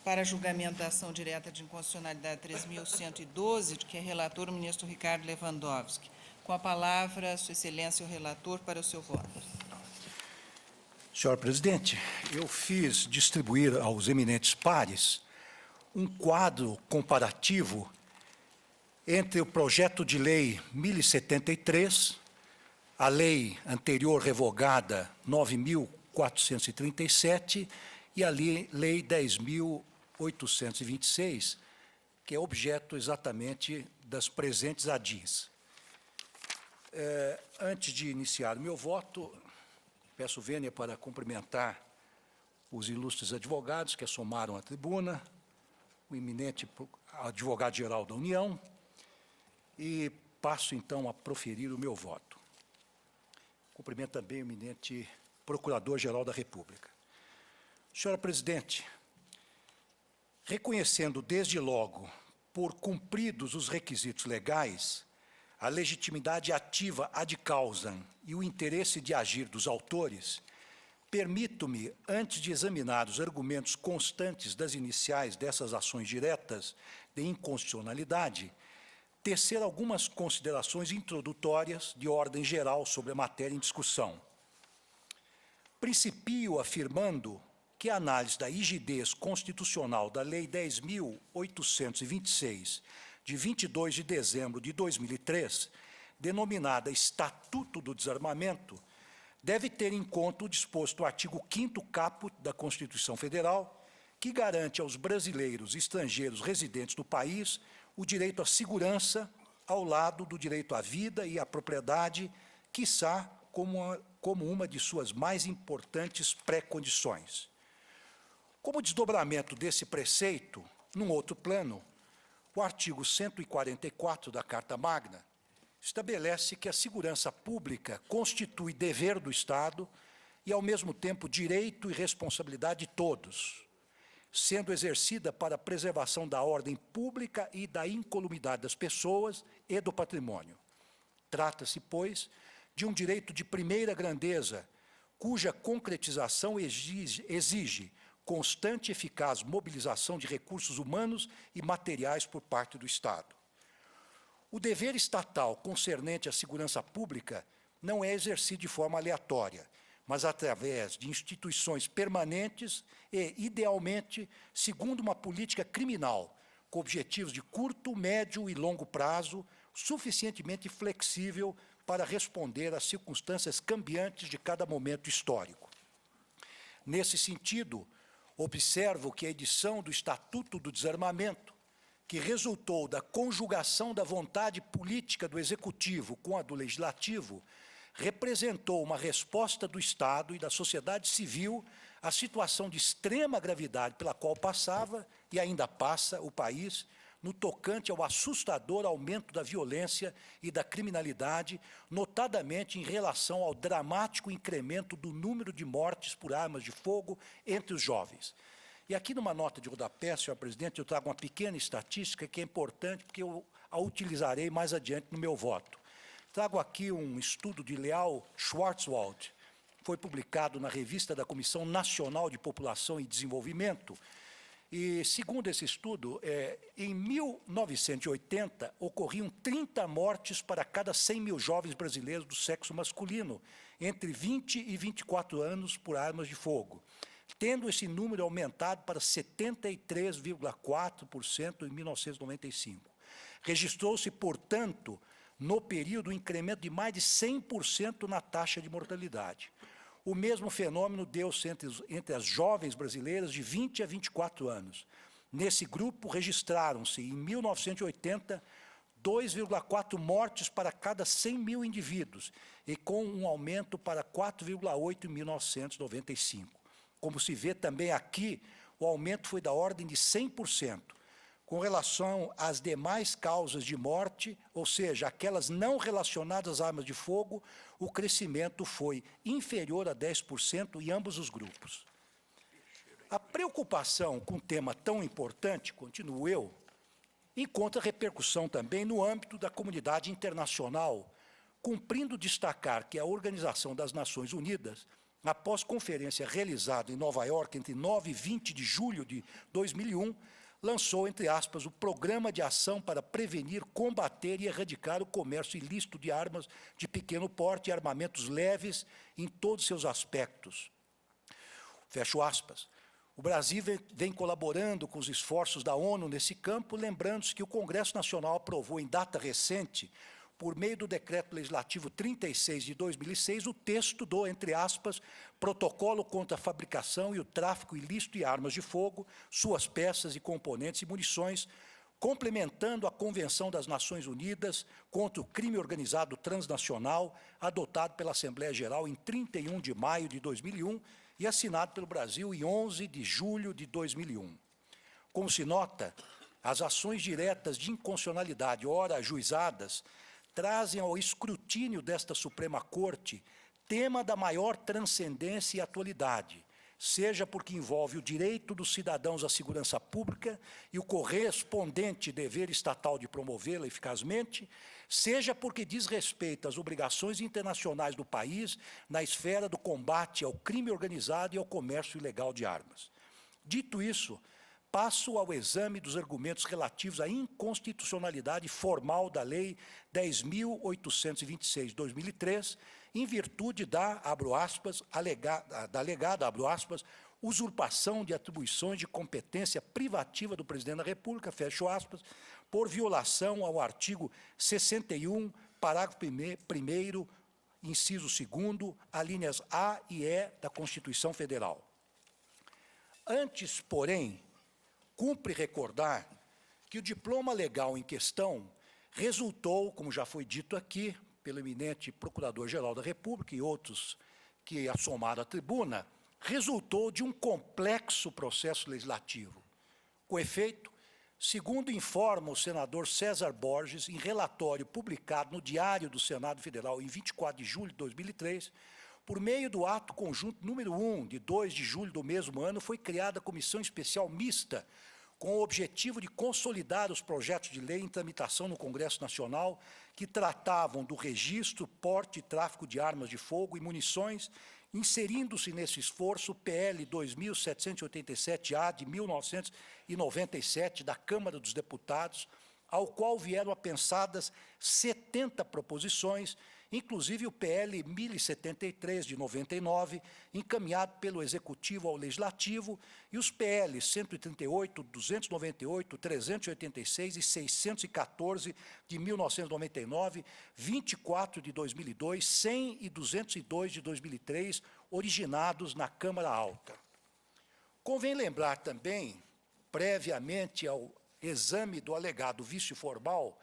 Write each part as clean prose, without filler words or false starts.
para julgamento da ação direta de inconstitucionalidade 3.112, de que é relator o ministro Ricardo Lewandowski. Com a palavra, Sua Excelência, o relator, para o seu voto. Senhor presidente, eu fiz distribuir aos eminentes pares um quadro comparativo entre o projeto de lei 1073, a lei anterior revogada 9.437 e a lei 10.826, que é objeto exatamente das presentes ADIs. Antes de iniciar o meu voto, peço vênia para cumprimentar os ilustres advogados que assomaram à tribuna, o eminente advogado-geral da União, e passo, então, a proferir o meu voto. Cumprimento também o eminente Procurador-Geral da República. Senhora Presidente, reconhecendo desde logo, por cumpridos os requisitos legais, a legitimidade ativa ad causam e o interesse de agir dos autores, permito-me, antes de examinar os argumentos constantes das iniciais dessas ações diretas de inconstitucionalidade, tecer algumas considerações introdutórias de ordem geral sobre a matéria em discussão. Principio afirmando que a análise da rigidez constitucional da Lei 10.826, de 22 de dezembro de 2003, denominada Estatuto do Desarmamento, deve ter em conta o disposto no artigo 5º caput da Constituição Federal, que garante aos brasileiros e estrangeiros residentes no país o direito à segurança, ao lado do direito à vida e à propriedade, quiçá como uma de suas mais importantes pré-condições. Como desdobramento desse preceito, num outro plano, o artigo 144 da Carta Magna estabelece que a segurança pública constitui dever do Estado e, ao mesmo tempo, direito e responsabilidade de todos, sendo exercida para a preservação da ordem pública e da incolumidade das pessoas e do patrimônio. Trata-se, pois, de um direito de primeira grandeza, cuja concretização exige constante e eficaz mobilização de recursos humanos e materiais por parte do Estado. O dever estatal concernente à segurança pública não é exercido de forma aleatória, mas através de instituições permanentes e, idealmente, segundo uma política criminal, com objetivos de curto, médio e longo prazo, suficientemente flexível para responder às circunstâncias cambiantes de cada momento histórico. Nesse sentido, observo que a edição do Estatuto do Desarmamento, que resultou da conjugação da vontade política do Executivo com a do Legislativo, representou uma resposta do Estado e da sociedade civil à situação de extrema gravidade pela qual passava e ainda passa o país, no tocante ao assustador aumento da violência e da criminalidade, notadamente em relação ao dramático incremento do número de mortes por armas de fogo entre os jovens. E aqui, numa nota de rodapé, senhor presidente, eu trago uma pequena estatística que é importante, porque eu a utilizarei mais adiante no meu voto. Trago aqui um estudo de Leal Schwarzwald, foi publicado na revista da Comissão Nacional de População e Desenvolvimento, e, segundo esse estudo, em 1980, ocorriam 30 mortes para cada 100 mil jovens brasileiros do sexo masculino, entre 20 e 24 anos, por armas de fogo, tendo esse número aumentado para 73,4% em 1995. Registrou-se, portanto, no período, um incremento de mais de 100% na taxa de mortalidade. O mesmo fenômeno deu-se entre as jovens brasileiras de 20 a 24 anos. Nesse grupo, registraram-se, em 1980, 2,4 mortes para cada 100 mil indivíduos, e com um aumento para 4,8 em 1995. Como se vê também aqui, o aumento foi da ordem de 100%. Com relação às demais causas de morte, ou seja, aquelas não relacionadas às armas de fogo, o crescimento foi inferior a 10% em ambos os grupos. A preocupação com um tema tão importante, continuo eu, encontra repercussão também no âmbito da comunidade internacional, cumprindo destacar que a Organização das Nações Unidas após conferência realizada em Nova York entre 9 e 20 de julho de 2001, lançou, entre aspas, o Programa de Ação para Prevenir, Combater e Erradicar o Comércio Ilícito de Armas de Pequeno Porte e Armamentos Leves em todos seus aspectos. Fecho aspas. O Brasil vem colaborando com os esforços da ONU nesse campo, lembrando-se que o Congresso Nacional aprovou em data recente, por meio do Decreto Legislativo 36 de 2006, o texto do, entre aspas, Protocolo contra a Fabricação e o Tráfico Ilícito de Armas de Fogo, suas peças e componentes e munições, complementando a Convenção das Nações Unidas contra o Crime Organizado Transnacional, adotado pela Assembleia Geral em 31 de maio de 2001 e assinado pelo Brasil em 11 de julho de 2001. Como se nota, as ações diretas de inconstitucionalidade, ora ajuizadas, trazem ao escrutínio desta Suprema Corte tema da maior transcendência e atualidade, seja porque envolve o direito dos cidadãos à segurança pública e o correspondente dever estatal de promovê-la eficazmente, seja porque diz respeito às obrigações internacionais do país na esfera do combate ao crime organizado e ao comércio ilegal de armas. Dito isso, passo ao exame dos argumentos relativos à inconstitucionalidade formal da Lei 10.826, de 2003, em virtude da, abro aspas, da alegada, abro aspas, usurpação de atribuições de competência privativa do Presidente da República, fecho aspas, por violação ao artigo 61, parágrafo 1º, inciso 2º, alíneas A e E da Constituição Federal. Antes, porém, cumpre recordar que o diploma legal em questão resultou, como já foi dito aqui, pelo eminente Procurador-Geral da República e outros que assomaram à tribuna, resultou de um complexo processo legislativo. Com efeito, segundo informa o senador César Borges, em relatório publicado no Diário do Senado Federal em 24 de julho de 2003, por meio do ato conjunto número 1, de 2 de julho do mesmo ano, foi criada a Comissão Especial Mista, com o objetivo de consolidar os projetos de lei em tramitação no Congresso Nacional, que tratavam do registro, porte e tráfico de armas de fogo e munições, inserindo-se nesse esforço o PL 2787-A de 1997 da Câmara dos Deputados, ao qual vieram apensadas 70 proposições, inclusive o PL 1073, de 99, encaminhado pelo Executivo ao Legislativo, e os PL 138, 298, 386 e 614, de 1999, 24 de 2002, 100 e 202 de 2003, originados na Câmara Alta. Convém lembrar também, previamente ao exame do alegado vício formal,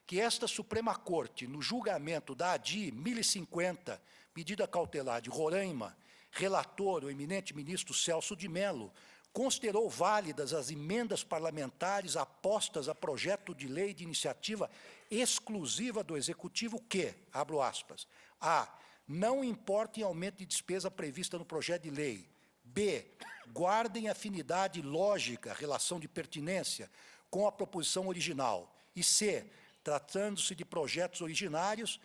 que esta Suprema Corte, no julgamento da ADI 1050, medida cautelar de Roraima, relator, o eminente ministro Celso de Mello, considerou válidas as emendas parlamentares apostas a projeto de lei de iniciativa exclusiva do Executivo que, abro aspas, a. Não importa em aumento de despesa prevista no projeto de lei, b. Guardem afinidade lógica, relação de pertinência, com a proposição original, e c. Tratando-se de projetos originários,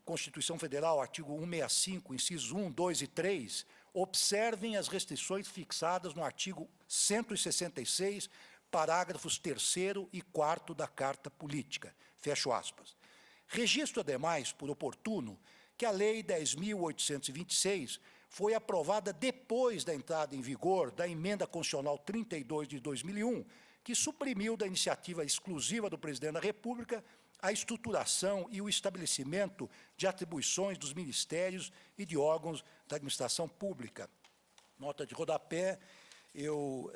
Constituição Federal, artigo 165, incisos 1, 2 e 3, observem as restrições fixadas no artigo 166, parágrafos 3º e 4º da Carta Política. Fecho aspas. Registro, ademais, por oportuno, que a Lei 10.826 foi aprovada depois da entrada em vigor da Emenda Constitucional 32 de 2001, que suprimiu da iniciativa exclusiva do Presidente da República a estruturação e o estabelecimento de atribuições dos ministérios e de órgãos da administração pública. Nota de rodapé, eu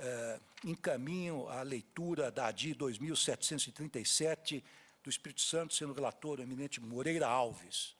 encaminho a leitura da ADI 2737 do Espírito Santo, sendo relator o eminente Moreira Alves.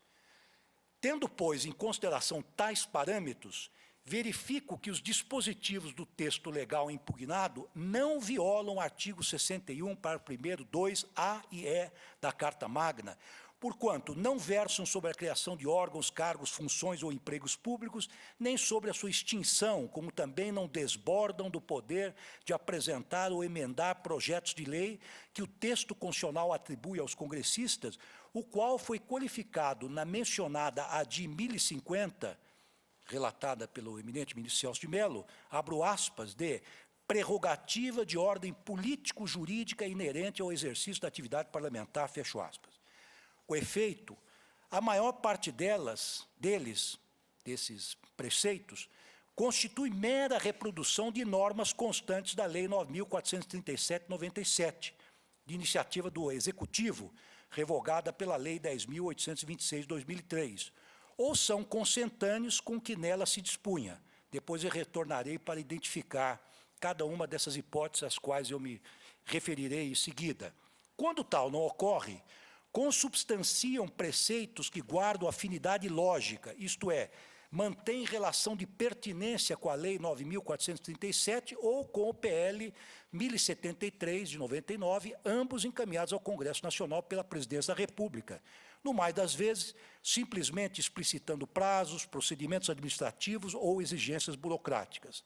Tendo, pois, em consideração tais parâmetros, verifico que os dispositivos do texto legal impugnado não violam o artigo 61, parágrafo 1º, 2, A e E da Carta Magna, porquanto não versam sobre a criação de órgãos, cargos, funções ou empregos públicos, nem sobre a sua extinção, como também não desbordam do poder de apresentar ou emendar projetos de lei que o texto constitucional atribui aos congressistas, o qual foi qualificado na mencionada ADI 1050, relatada pelo eminente ministro Celso de Mello, abro aspas, de prerrogativa de ordem político-jurídica inerente ao exercício da atividade parlamentar, fecho aspas. O efeito, a maior parte desses preceitos, constitui mera reprodução de normas constantes da Lei 9.437/97, de iniciativa do Executivo, revogada pela Lei 10.826 de 2003, ou são consentâneos com o que nela se dispunha. Depois eu retornarei para identificar cada uma dessas hipóteses às quais eu me referirei em seguida. Quando tal não ocorre, consubstanciam preceitos que guardam afinidade lógica, isto é, mantém relação de pertinência com a Lei 9.437 ou com o PL 1073, de 99, ambos encaminhados ao Congresso Nacional pela Presidência da República, no mais das vezes, simplesmente explicitando prazos, procedimentos administrativos ou exigências burocráticas.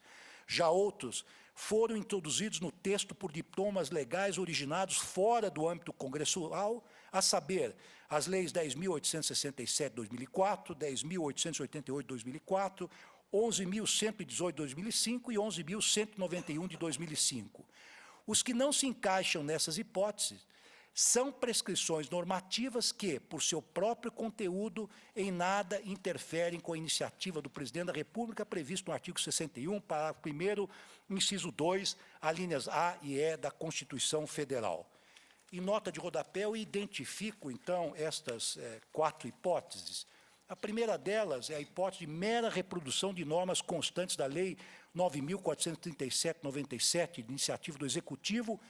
Já outros foram introduzidos no texto por diplomas legais originados fora do âmbito congressual, a saber, as leis 10.867 de 2004, 10.888 de 2004, 11.118 de 2005 e 11.191 de 2005. Os que não se encaixam nessas hipóteses são prescrições normativas que, por seu próprio conteúdo, em nada interferem com a iniciativa do Presidente da República previsto no artigo 61, parágrafo 1º, inciso 2, alíneas A e E da Constituição Federal. Em nota de rodapé, eu identifico, então, estas 4 hipóteses. A primeira delas é a hipótese de mera reprodução de normas constantes da Lei 9.437/97, de iniciativa do Executivo,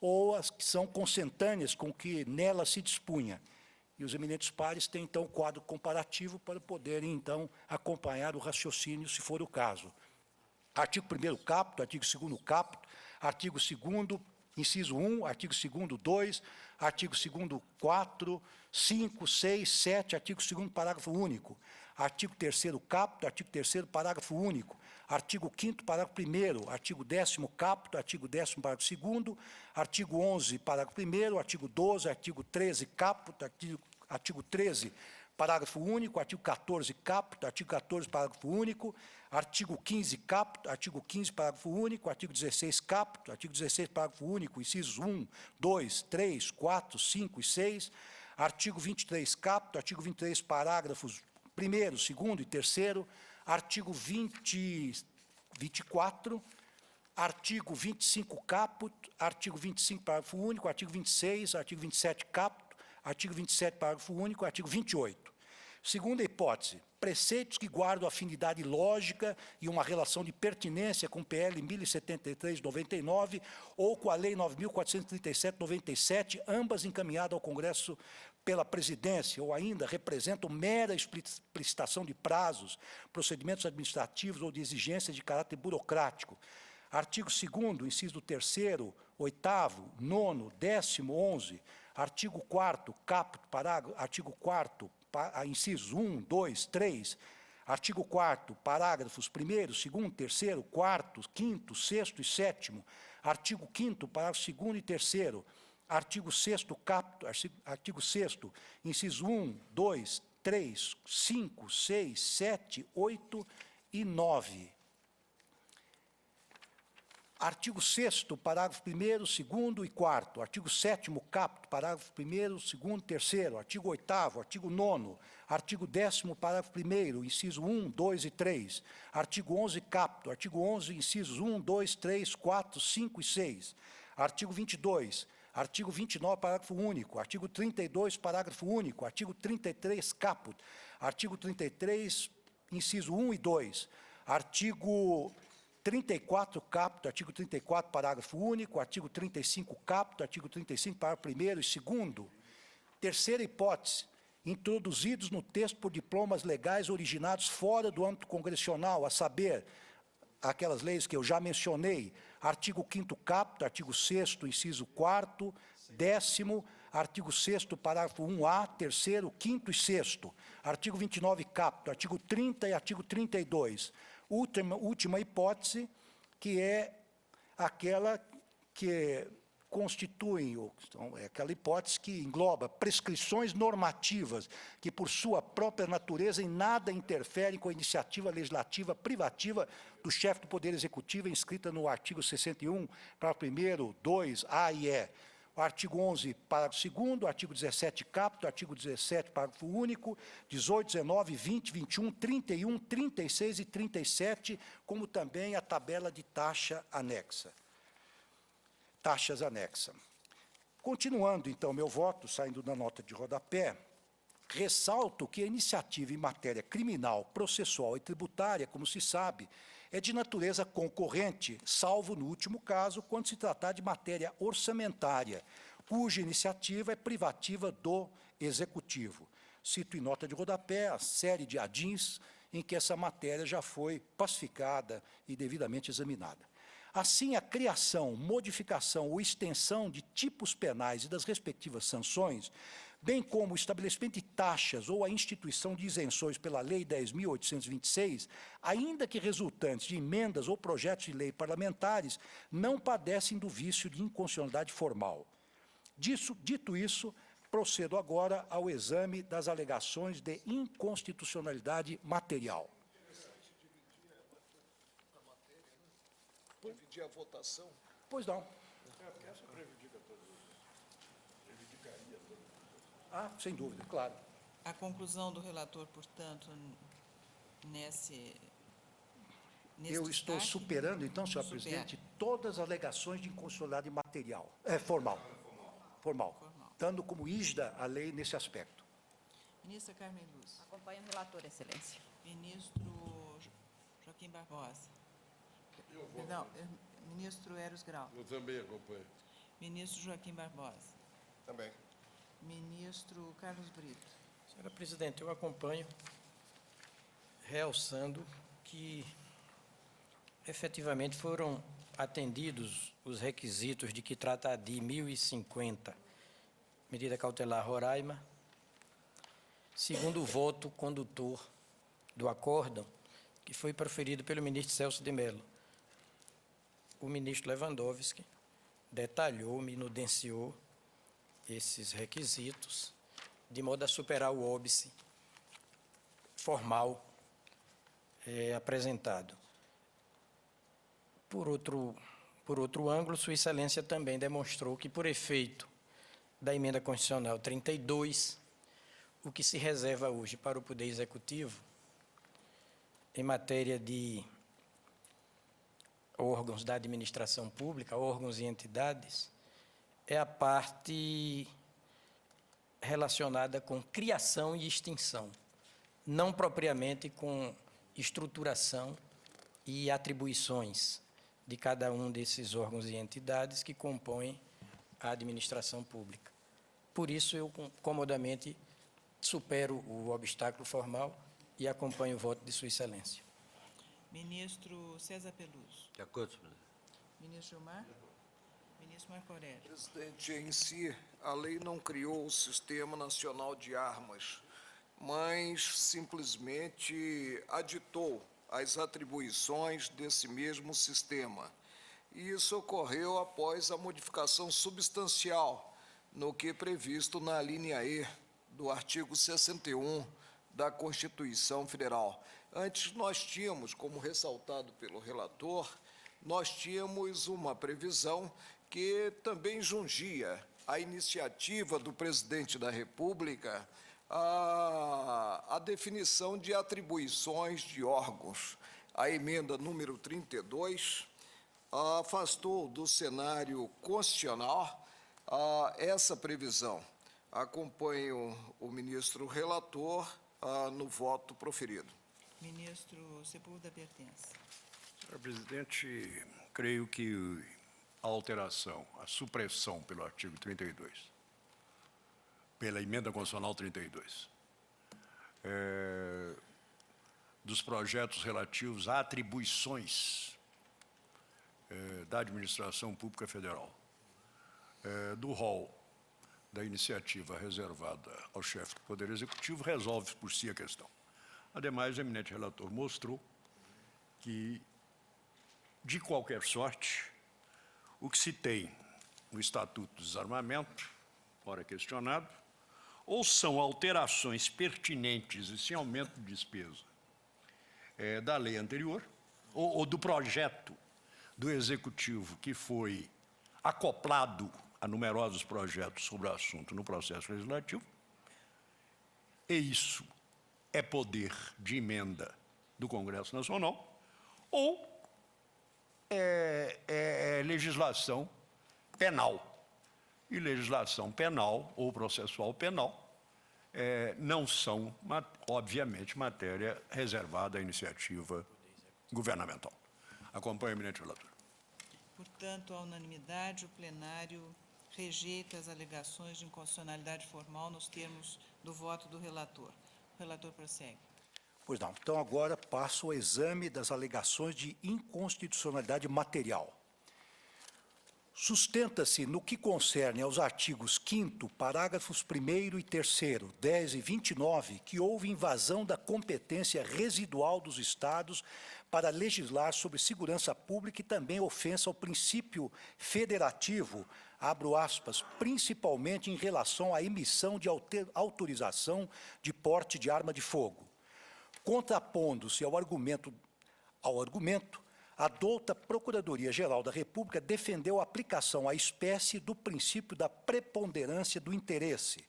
ou as que são consentâneas com o que nela se dispunha. E os eminentes pares têm, então, o quadro comparativo para poderem, então, acompanhar o raciocínio, se for o caso. Artigo 1º caput, artigo 2º caput, artigo 2º, inciso 1, artigo 2º, 2, artigo 2º, 4, 5, 6, 7, artigo 2º, parágrafo único, artigo 3º caput, artigo 3º, parágrafo único, artigo 5º, parágrafo 1º, artigo 10º caput, artigo 10º, parágrafo 2º, artigo 11, parágrafo 1º, artigo 12, artigo 13 caput, artigo 13, parágrafo único, artigo 14 caput, artigo 14, parágrafo único, artigo 15 caput, artigo 15, parágrafo único, artigo 16 caput, artigo 16, parágrafo único, incisos 1, 2, 3, 4, 5 e 6, artigo 23 caput, artigo 23, parágrafos 1º, 2º e 3º, artigo 24, artigo 25 caput, artigo 25, parágrafo único, artigo 26, artigo 27 caput, artigo 27, parágrafo único, artigo 28. Segunda hipótese, preceitos que guardam afinidade lógica e uma relação de pertinência com o PL 1073 de 99 ou com a Lei 9.437 de 97, ambas encaminhadas ao Congresso pela Presidência, ou ainda representam mera explicitação de prazos, procedimentos administrativos ou de exigências de caráter burocrático. Artigo 2º, inciso 3º, 8º, 9º, 10º, 11º, artigo 4º, caput, parágrafo, artigo 4º, incisos 1, 2, 3, artigo 4º, parágrafos 1º, 2º, 3º, 4º, 5º, 6º e 7º, artigo 5º, parágrafo 2º e 3º, artigo 6º, caput, artigo 6º, incisos 1, 2, 3, 5, 6, 7, 8 e 9. Artigo 6º, parágrafo 1º, 2º e 4º. Artigo 7º, caput, parágrafo 1º, 2º e 3º. Artigo 8º, artigo 9º. Artigo 10º, parágrafo 1º, inciso 1, 2 e 3. Artigo 11, caput. Artigo 11, incisos 1, 2, 3, 4, 5 e 6. Artigo 22. Artigo 29, parágrafo único. Artigo 32, parágrafo único. Artigo 33, caput. Artigo 33, inciso 1 e 2. Artigo 34, caput, artigo 34, parágrafo único, artigo 35, caput, artigo 35, parágrafo 1º e 2º. Terceira hipótese, introduzidos no texto por diplomas legais originados fora do âmbito congressional, a saber, aquelas leis que eu já mencionei, artigo 5º caput, artigo 6º, inciso 4º, 10º, artigo 6º, parágrafo 1A, 3º, 5º e 6º, artigo 29 caput, artigo 30 e artigo 32. Última hipótese, que é aquela que constituem, é aquela hipótese que engloba prescrições normativas que, por sua própria natureza, em nada interferem com a iniciativa legislativa privativa do chefe do Poder Executivo, inscrita no artigo 61, parágrafo 1º, 2, A e E. O artigo 11, parágrafo 2º, artigo 17, caput, artigo 17, parágrafo único, 18, 19, 20, 21, 31, 36 e 37, como também a tabela de taxas anexa. Continuando, então, meu voto, saindo da nota de rodapé, ressalto que a iniciativa em matéria criminal, processual e tributária, como se sabe, é de natureza concorrente, salvo no último caso, quando se tratar de matéria orçamentária, cuja iniciativa é privativa do Executivo. Cito em nota de rodapé a série de ADINs em que essa matéria já foi pacificada e devidamente examinada. Assim, a criação, modificação ou extensão de tipos penais e das respectivas sanções, bem como o estabelecimento de taxas ou a instituição de isenções pela Lei 10.826, ainda que resultantes de emendas ou projetos de lei parlamentares, não padecem do vício de inconstitucionalidade formal. Dito isso, procedo agora ao exame das alegações de inconstitucionalidade material. Dividir a votação? Pois não. Ah, sem dúvida, claro. A conclusão do relator, portanto, nesse Eu estou destaque, superando, então, senhor presidente, todas as alegações de inconstitucionalidade material, formal, dando como rígida a lei nesse aspecto. Ministra Carmen Lúcia. Acompanho o relator, excelência. Ministro Joaquim Barbosa. Perdão, ministro Eros Grau. Eu também acompanho. Ministro Joaquim Barbosa. Também. Ministro Carlos Brito. Senhora presidente, eu acompanho, realçando que efetivamente foram atendidos os requisitos de que trata a DI 1050, medida cautelar Roraima, segundo o voto condutor do acórdão, que foi proferido pelo ministro Celso de Mello. O ministro Lewandowski detalhou, minudenciou esses requisitos, de modo a superar o óbice formal apresentado. Por outro ângulo, Sua Excelência também demonstrou que, por efeito da emenda constitucional 32, o que se reserva hoje para o Poder Executivo, em matéria de órgãos da administração pública, órgãos e entidades, é a parte relacionada com criação e extinção, não propriamente com estruturação e atribuições de cada um desses órgãos e entidades que compõem a administração pública. Por isso, eu comodamente supero o obstáculo formal e acompanho o voto de Sua Excelência. Ministro César Peluso. De acordo, senhor presidente. Ministro Gilmar. Ministro Marco Aurélio. Presidente, em si, a lei não criou o Sistema Nacional de Armas, mas simplesmente aditou as atribuições desse mesmo sistema. E isso ocorreu após a modificação substancial no que é previsto na linha E do artigo 61 da Constituição Federal. Antes nós tínhamos, como ressaltado pelo relator, nós tínhamos uma previsão que também jungia a iniciativa do presidente da República a definição de atribuições de órgãos. A emenda número 32 afastou do cenário constitucional essa previsão. Acompanho o ministro relator no voto proferido. Ministro Sepúlveda Pertença. Senhor presidente, creio que a alteração, a supressão pelo artigo 32, pela emenda constitucional 32, dos projetos relativos a atribuições da administração pública federal, do rol da iniciativa reservada ao chefe do Poder Executivo, resolve por si a questão. Ademais, o eminente relator mostrou que, de qualquer sorte, o que se tem no Estatuto do Desarmamento, ora questionado, ou são alterações pertinentes e sem aumento de despesa da lei anterior, ou do projeto do Executivo que foi acoplado a numerosos projetos sobre o assunto no processo legislativo, e isso é poder de emenda do Congresso Nacional, ou é legislação penal. E legislação penal ou processual penal não são, obviamente, matéria reservada à iniciativa governamental. Acompanhe, eminente relator. Portanto, à unanimidade, o plenário rejeita as alegações de inconstitucionalidade formal nos termos do voto do relator. O relator prossegue. Pois não. Então, agora passo ao exame das alegações de inconstitucionalidade material. Sustenta-se, no que concerne aos artigos 5º, parágrafos 1º e 3º, 10 e 29, que houve invasão da competência residual dos Estados para legislar sobre segurança pública e também ofensa ao princípio federativo, abro aspas, principalmente em relação à emissão de autorização de porte de arma de fogo. Contrapondo-se ao argumento, a douta Procuradoria-Geral da República defendeu a aplicação à espécie do princípio da preponderância do interesse,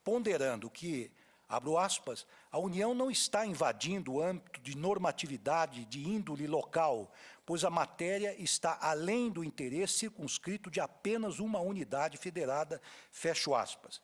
ponderando que, abro aspas, a União não está invadindo o âmbito de normatividade de índole local, pois a matéria está além do interesse circunscrito de apenas uma unidade federada, fecho aspas.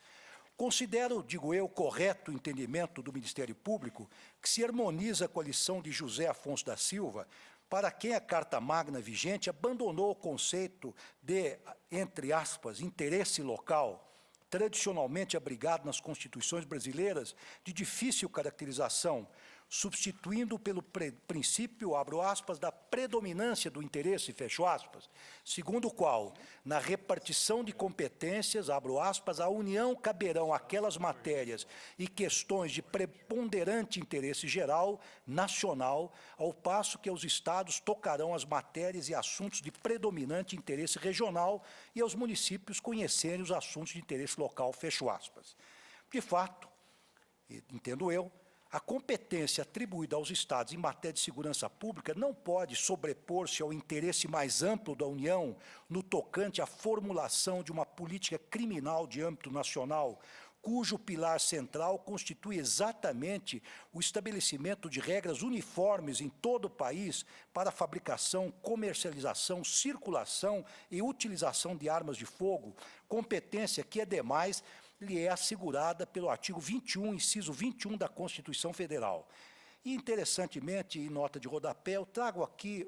Considero, digo eu, correto o entendimento do Ministério Público que se harmoniza com a lição de José Afonso da Silva, para quem a Carta Magna vigente abandonou o conceito de, entre aspas, interesse local, tradicionalmente abrigado nas constituições brasileiras, de difícil caracterização, substituindo pelo princípio, abro aspas, da predominância do interesse, fecho aspas, segundo o qual, na repartição de competências, abro aspas, à União caberão aquelas matérias e questões de preponderante interesse geral, nacional, ao passo que aos Estados tocarão as matérias e assuntos de predominante interesse regional e aos municípios conhecerem os assuntos de interesse local, fecho aspas. De fato, entendo eu, a competência atribuída aos Estados em matéria de segurança pública não pode sobrepor-se ao interesse mais amplo da União no tocante à formulação de uma política criminal de âmbito nacional, cujo pilar central constitui exatamente o estabelecimento de regras uniformes em todo o país para a fabricação, comercialização, circulação e utilização de armas de fogo, competência que, ademais, lhe é assegurada pelo artigo 21, inciso 21 da Constituição Federal. E, interessantemente, em nota de rodapé, eu trago aqui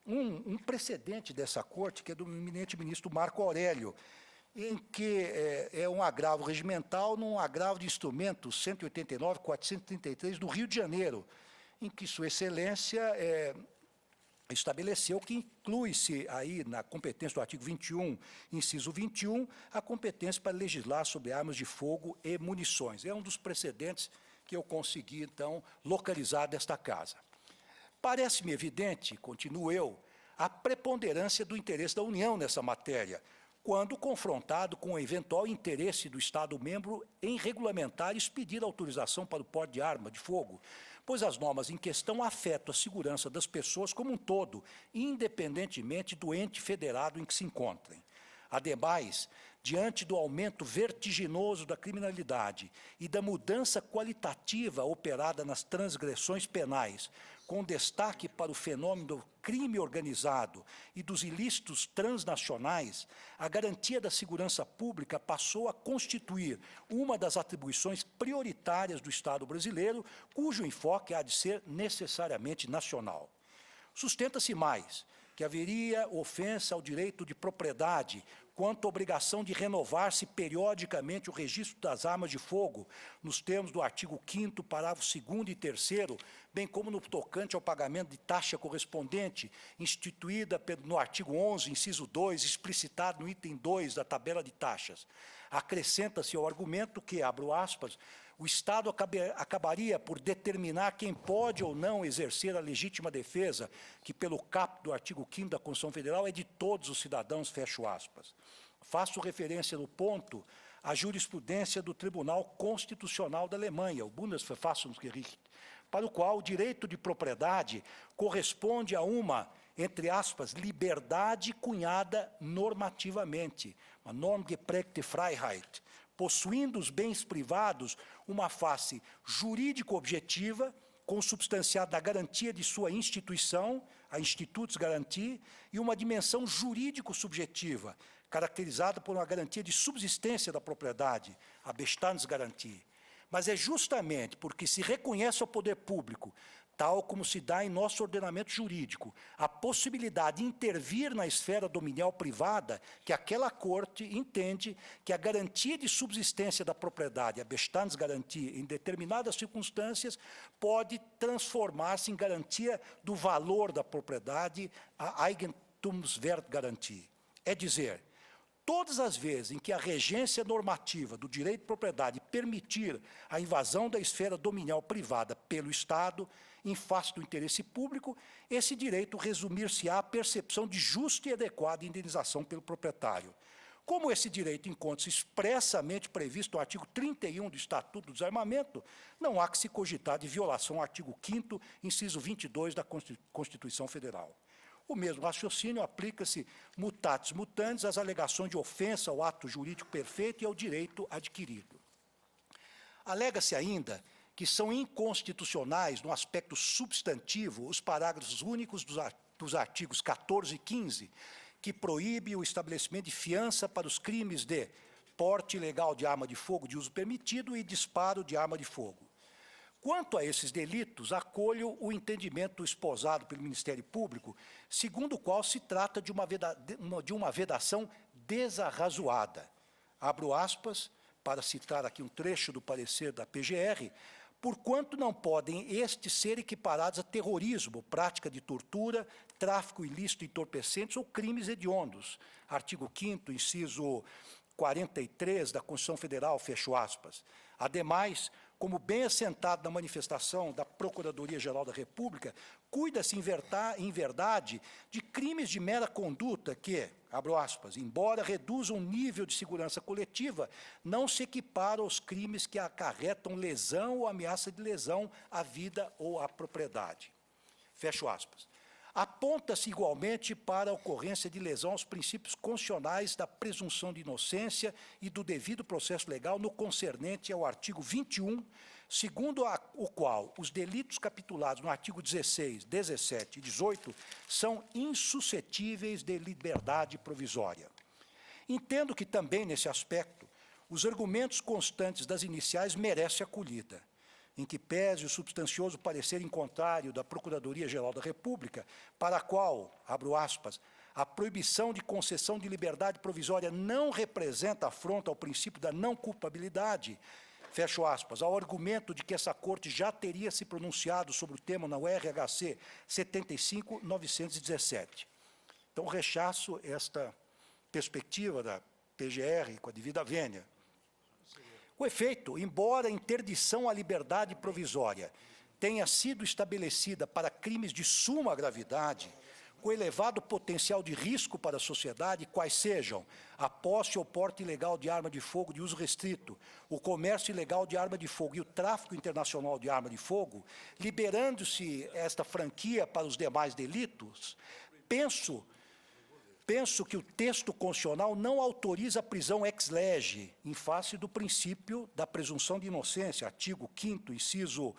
um precedente dessa Corte, que é do eminente ministro Marco Aurélio, em que é um agravo regimental num agravo de instrumento 189.433 do Rio de Janeiro, em que Sua Excelência estabeleceu que inclui-se aí na competência do artigo 21, inciso 21, a competência para legislar sobre armas de fogo e munições. É um dos precedentes que eu consegui, então, localizar desta casa. Parece-me evidente, continuo eu, a preponderância do interesse da União nessa matéria, quando confrontado com o eventual interesse do Estado-membro em regulamentar e expedir autorização para o porte de arma de fogo, pois as normas em questão afetam a segurança das pessoas como um todo, independentemente do ente federado em que se encontrem. Ademais, diante do aumento vertiginoso da criminalidade e da mudança qualitativa operada nas transgressões penais, com destaque para o fenômeno do crime organizado e dos ilícitos transnacionais, a garantia da segurança pública passou a constituir uma das atribuições prioritárias do Estado brasileiro, cujo enfoque há de ser necessariamente nacional. Sustenta-se mais que haveria ofensa ao direito de propriedade, quanto à obrigação de renovar-se periodicamente o registro das armas de fogo, nos termos do artigo 5º, parágrafo 2º e 3º, bem como no tocante ao pagamento de taxa correspondente, instituída no artigo 11, inciso 2, explicitado no item 2 da tabela de taxas. Acrescenta-se ao argumento que, abro aspas, o Estado acabaria por determinar quem pode ou não exercer a legítima defesa, que, pelo caput do artigo 5º da Constituição Federal, é de todos os cidadãos, fecho aspas. Faço referência no ponto à jurisprudência do Tribunal Constitucional da Alemanha, o Bundesverfassungsgericht, para o qual o direito de propriedade corresponde a uma, entre aspas, liberdade cunhada normativamente, uma normgeprägte Freiheit, possuindo os bens privados uma face jurídico-objetiva, consubstanciada na garantia de sua instituição, a Institutsgarantie, e uma dimensão jurídico-subjetiva, caracterizada por uma garantia de subsistência da propriedade, a Bestandsgarantie. Mas é justamente porque se reconhece ao poder público, tal como se dá em nosso ordenamento jurídico, a possibilidade de intervir na esfera dominial privada, que aquela corte entende que a garantia de subsistência da propriedade, a Bestandsgarantie, em determinadas circunstâncias, pode transformar-se em garantia do valor da propriedade, a Eigentumswertgarantie. É dizer, todas as vezes em que a regência normativa do direito de propriedade permitir a invasão da esfera dominial privada pelo Estado, em face do interesse público, esse direito resumir-se-á à percepção de justa e adequada indenização pelo proprietário. Como esse direito encontra-se expressamente previsto no artigo 31 do Estatuto do Desarmamento, não há que se cogitar de violação ao artigo 5º, inciso 22 da Constituição Federal. O mesmo raciocínio aplica-se mutatis mutandis às alegações de ofensa ao ato jurídico perfeito e ao direito adquirido. Alega-se ainda que são inconstitucionais, no aspecto substantivo, os parágrafos únicos dos artigos 14 e 15, que proíbe o estabelecimento de fiança para os crimes de porte ilegal de arma de fogo de uso permitido e disparo de arma de fogo. Quanto a esses delitos, acolho o entendimento esposado pelo Ministério Público, segundo o qual se trata de uma vedação desarrazoada. Abro aspas, para citar aqui um trecho do parecer da PGR, porquanto não podem estes ser equiparados a terrorismo, prática de tortura, tráfico ilícito de entorpecentes ou crimes hediondos. Artigo 5º, inciso 43 da Constituição Federal, fecho aspas. Ademais, como bem assentado na manifestação da Procuradoria-Geral da República, cuida-se, em verdade, de crimes de mera conduta que, abro aspas, embora reduzam o nível de segurança coletiva, não se equiparam aos crimes que acarretam lesão ou ameaça de lesão à vida ou à propriedade. Fecho aspas. Aponta-se igualmente para a ocorrência de lesão aos princípios constitucionais da presunção de inocência e do devido processo legal no concernente ao artigo 21, segundo o qual os delitos capitulados no artigo 16, 17 e 18 são insuscetíveis de liberdade provisória. Entendo que também, nesse aspecto, os argumentos constantes das iniciais merecem acolhida, em que pese o substancioso parecer em contrário da Procuradoria-Geral da República, para a qual, abro aspas, a proibição de concessão de liberdade provisória não representa afronta ao princípio da não culpabilidade, fecho aspas, ao argumento de que essa Corte já teria se pronunciado sobre o tema na URHC 75.917. Então, rechaço esta perspectiva da PGR com a devida vênia. Com efeito, embora a interdição à liberdade provisória tenha sido estabelecida para crimes de suma gravidade, com elevado potencial de risco para a sociedade, quais sejam a posse ou porte ilegal de arma de fogo de uso restrito, o comércio ilegal de arma de fogo e o tráfico internacional de arma de fogo, liberando-se esta franquia para os demais delitos, penso que o texto constitucional não autoriza a prisão ex lege, em face do princípio da presunção de inocência, artigo 5º, inciso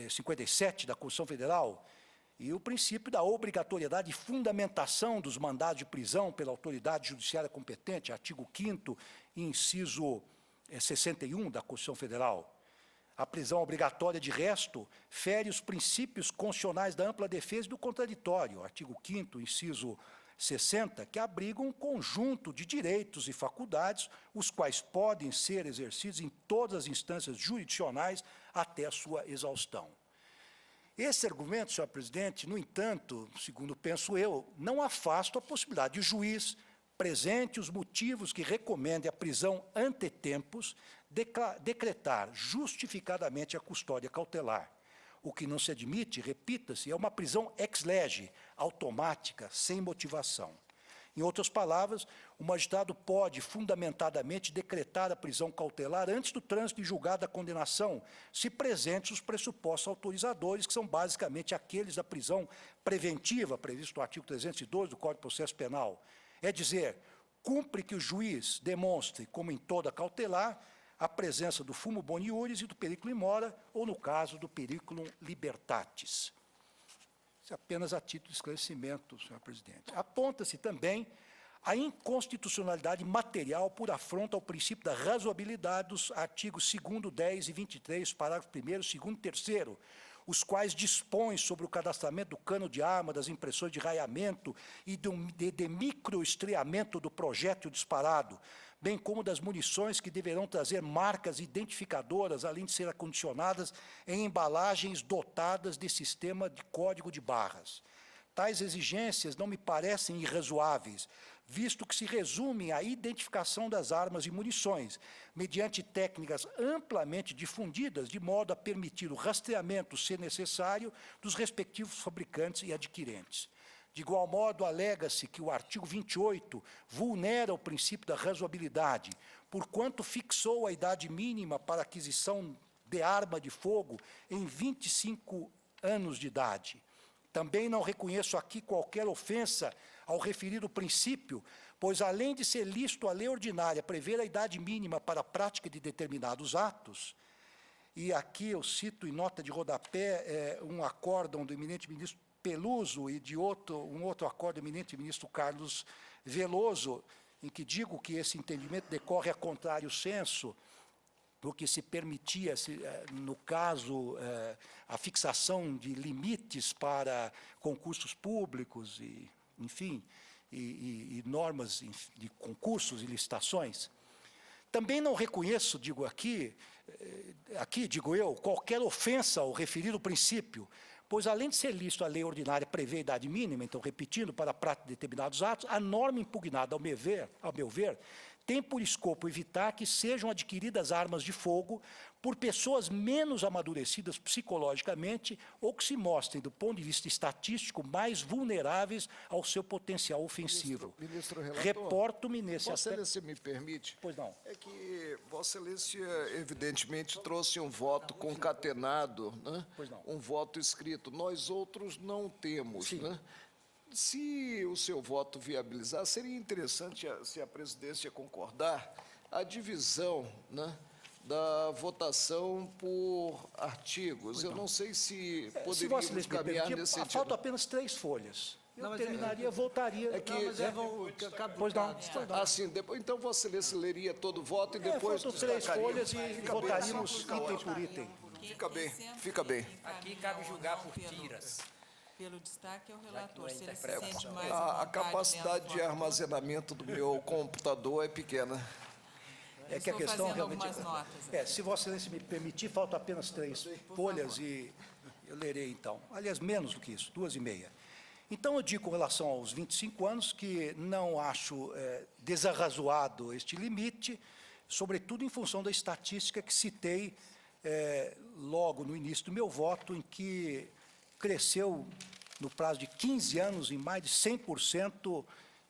57 da Constituição Federal, e o princípio da obrigatoriedade de fundamentação dos mandados de prisão pela autoridade judiciária competente, artigo 5º, inciso 61 da Constituição Federal. A prisão obrigatória, de resto, fere os princípios constitucionais da ampla defesa e do contraditório, artigo 5º, inciso 60, que abrigam um conjunto de direitos e faculdades, os quais podem ser exercidos em todas as instâncias jurisdicionais até a sua exaustão. Esse argumento, senhor presidente, no entanto, segundo penso eu, não afasta a possibilidade de o juiz, apresente os motivos que recomendem a prisão ante tempus, decretar justificadamente a custódia cautelar. O que não se admite, repita-se, é uma prisão ex lege, automática, sem motivação. Em outras palavras, o magistrado pode, fundamentadamente, decretar a prisão cautelar antes do trânsito de julgado da condenação, se presentes os pressupostos autorizadores, que são basicamente aqueles da prisão preventiva, previsto no artigo 302 do Código de Processo Penal. É dizer, cumpre que o juiz demonstre, como em toda cautelar, a presença do fumo boniuris e do periculum in mora, ou, no caso, do periculum libertatis. Isso é apenas a título de esclarecimento, senhor presidente. Aponta-se também a inconstitucionalidade material por afronta ao princípio da razoabilidade dos artigos 2º, 10 e 23, parágrafo 1º, 2º e 3º, os quais dispõem sobre o cadastramento do cano de arma, das impressões de raiamento e de microestreamento do projétil disparado, bem como das munições que deverão trazer marcas identificadoras, além de ser acondicionadas em embalagens dotadas de sistema de código de barras. Tais exigências não me parecem irrazoáveis, visto que se resumem à identificação das armas e munições, mediante técnicas amplamente difundidas, de modo a permitir o rastreamento, se necessário, dos respectivos fabricantes e adquirentes. De igual modo, alega-se que o artigo 28 vulnera o princípio da razoabilidade, porquanto fixou a idade mínima para aquisição de arma de fogo em 25 anos de idade. Também não reconheço aqui qualquer ofensa ao referido princípio, pois, além de ser lícito a lei ordinária prever a idade mínima para a prática de determinados atos, e aqui eu cito em nota de rodapé um acórdão do eminente ministro Peluso e de um outro acordo do eminente ministro Carlos Veloso, em que digo que esse entendimento decorre a contrário senso, porque se permitia, no caso, a fixação de limites para concursos públicos, e, enfim, e normas de concursos e licitações. Também não reconheço, digo digo eu, qualquer ofensa ao referido princípio, pois, além de ser lícito a lei ordinária prever a idade mínima, então, repetindo, para a prática de determinados atos, a norma impugnada, ao meu ver, tem por escopo evitar que sejam adquiridas armas de fogo por pessoas menos amadurecidas psicologicamente ou que se mostrem, do ponto de vista estatístico, mais vulneráveis ao seu potencial ofensivo. Ministro relator, reporto-me nesse Vossa aspecto. Excelência me permite? Pois não. É que Vossa Excelência, evidentemente, trouxe um voto concatenado, né? Pois não. Um voto escrito. Nós outros não temos, Sim. né? Se o seu voto viabilizar, seria interessante, se a presidência concordar, a divisão, né, da votação por artigos. Eu não sei se Se Vossa poderíamos Excelência me caminhar permitir, nesse sentido. faltam apenas 3 folhas. Eu terminaria, voltaria. Pois não. Assim, depois, então Vossa Excelência leria todo o voto e depois faltam 3 destacaria. folhas e votaríamos item por item. Fica bem, fica bem. Aqui cabe julgar por tiras. Pelo destaque é o relator, se ele se interpreta. sente mais à A vontade capacidade lendo de o voto. armazenamento do meu computador é pequena. É que a Estou questão fazendo realmente... algumas notas. Se Vossa Excelência me permitir, faltam apenas 3 folhas e eu lerei, então. Aliás, menos do que isso, 2,5. Então, eu digo com relação aos 25 anos que não acho desarrazoado este limite, sobretudo em função da estatística que citei logo no início do meu voto, em que cresceu, no prazo de 15 anos, em mais de 100%,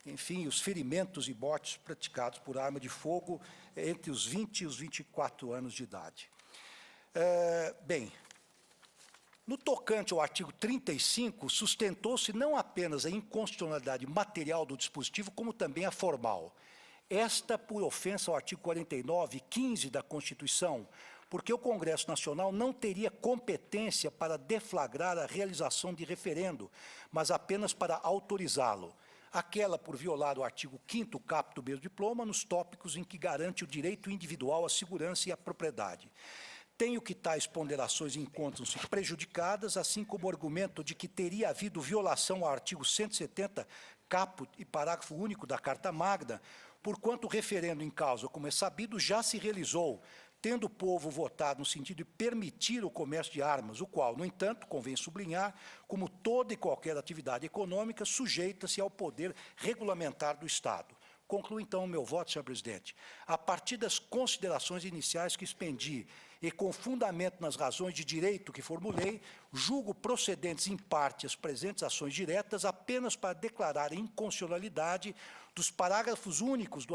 enfim, os ferimentos e mortes praticados por arma de fogo entre os 20 e os 24 anos de idade. Bem, no tocante ao artigo 35, sustentou-se não apenas a inconstitucionalidade material do dispositivo, como também a formal. Esta por ofensa ao artigo 49 e 15 da Constituição, porque o Congresso Nacional não teria competência para deflagrar a realização de referendo, mas apenas para autorizá-lo. Aquela por violar o artigo 5º caput do mesmo diploma, nos tópicos em que garante o direito individual à segurança e à propriedade. Tenho que tais ponderações encontram-se prejudicadas, assim como o argumento de que teria havido violação ao artigo 170 caput e parágrafo único da Carta Magna, porquanto o referendo em causa, como é sabido, já se realizou, tendo o povo votado no sentido de permitir o comércio de armas, o qual, no entanto, convém sublinhar, como toda e qualquer atividade econômica, sujeita-se ao poder regulamentar do Estado. Concluo, então, o meu voto, senhor presidente. A partir das considerações iniciais que expendi e com fundamento nas razões de direito que formulei, julgo procedentes em parte as presentes ações diretas apenas para declarar a inconstitucionalidade dos parágrafos únicos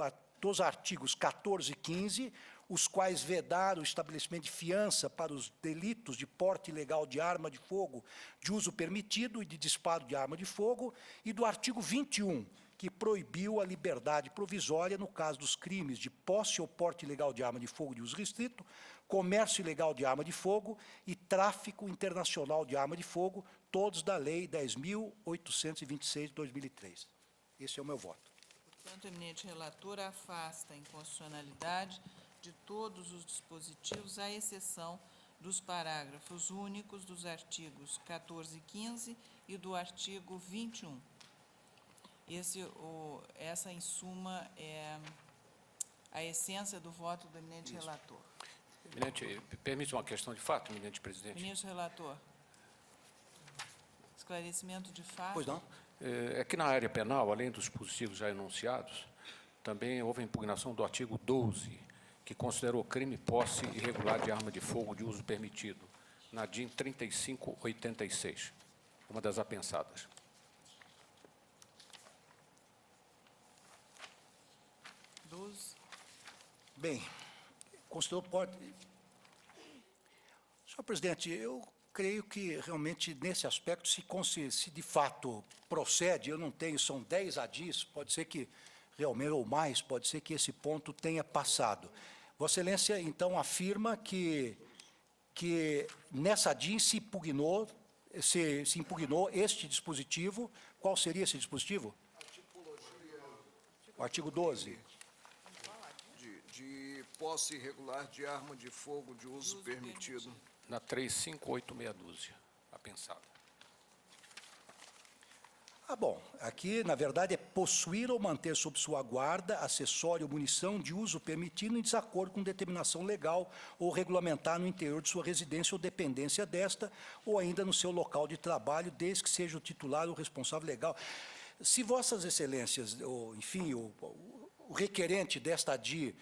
dos artigos 14 e 15, os quais vedaram o estabelecimento de fiança para os delitos de porte ilegal de arma de fogo de uso permitido e de disparo de arma de fogo, e do artigo 21, que proibiu a liberdade provisória no caso dos crimes de posse ou porte ilegal de arma de fogo de uso restrito, comércio ilegal de arma de fogo e tráfico internacional de arma de fogo, todos da Lei 10.826 de 2003. Esse é o meu voto. Portanto, o eminente relator afasta a inconstitucionalidade de todos os dispositivos, à exceção dos parágrafos únicos dos artigos 14 e 15 e do artigo 21. Essa, em suma, é a essência do voto do eminente relator. Eminente, permite uma questão de fato, eminente presidente? Ministro relator, esclarecimento de fato. Pois não? É que na área penal, além dos dispositivos já enunciados, também houve a impugnação do artigo 12, que considerou crime posse irregular de arma de fogo de uso permitido, na DIN 3586, uma das apensadas. Bem, considerou pode. Senhor presidente, eu creio que realmente nesse aspecto, se de fato procede, eu não tenho, são 10 ADIs, pode ser que realmente, ou mais, pode ser que esse ponto tenha passado. Vossa Excelência, então, afirma que nessa ADI se impugnou este dispositivo. Qual seria esse dispositivo? O artigo 12. De posse irregular de arma de fogo de uso permitido. Na 35862, apensada. Bom, aqui, na verdade, é possuir ou manter sob sua guarda acessório ou munição de uso permitido em desacordo com determinação legal ou regulamentar no interior de sua residência ou dependência desta, ou ainda no seu local de trabalho, desde que seja o titular ou responsável legal. Se Vossas Excelências, ou, enfim, o requerente desta ADI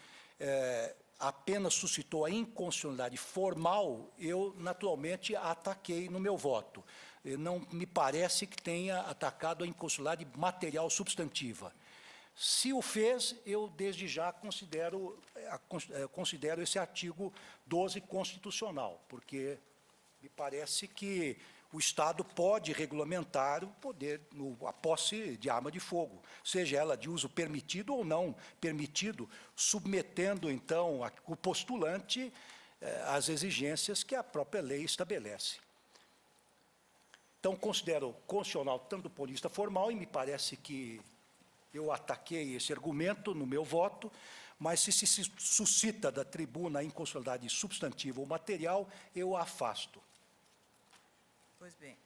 apenas suscitou a inconstitucionalidade formal, eu, naturalmente, a ataquei no meu voto. Não me parece que tenha atacado a inconstitucionalidade material substantiva. Se o fez, eu, desde já, considero esse artigo 12 constitucional, porque me parece que o Estado pode regulamentar o poder, a posse de arma de fogo, seja ela de uso permitido ou não permitido, submetendo, então, o postulante às exigências que a própria lei estabelece. Então, considero constitucional tanto do ponto de vista formal, e me parece que eu ataquei esse argumento no meu voto, mas se suscita da tribuna a inconstitucionalidade substantiva ou material, eu a afasto. Pois bem.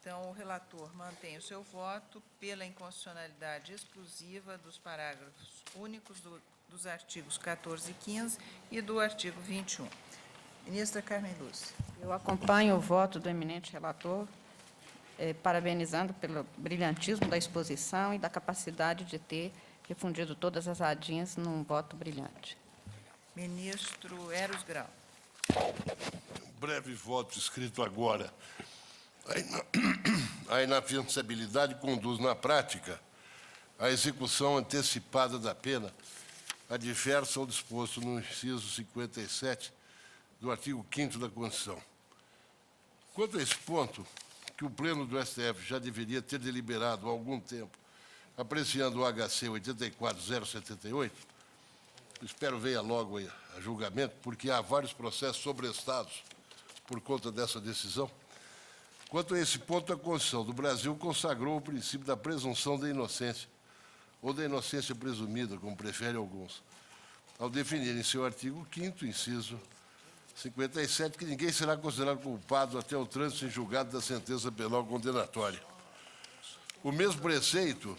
Então, o relator mantém o seu voto pela inconstitucionalidade exclusiva dos parágrafos únicos dos artigos 14 e 15 e do artigo 21. Ministra Carmen Lúcia. Eu acompanho o voto do eminente relator, parabenizando pelo brilhantismo da exposição e da capacidade de ter refundido todas as adinhas num voto brilhante. Ministro Eros Grau. Breve voto escrito agora. A inafiançabilidade conduz, na prática, à execução antecipada da pena, adversa ao disposto no inciso 57 do artigo 5º da Constituição. Quanto a esse ponto, que o Pleno do STF já deveria ter deliberado há algum tempo, apreciando o HC 84078, espero venha logo a julgamento, porque há vários processos sobrestados por conta dessa decisão. Quanto a esse ponto, a Constituição do Brasil consagrou o princípio da presunção da inocência, ou da inocência presumida, como preferem alguns, ao definir em seu artigo 5º, inciso 57, que ninguém será considerado culpado até o trânsito em julgado da sentença penal condenatória. O mesmo preceito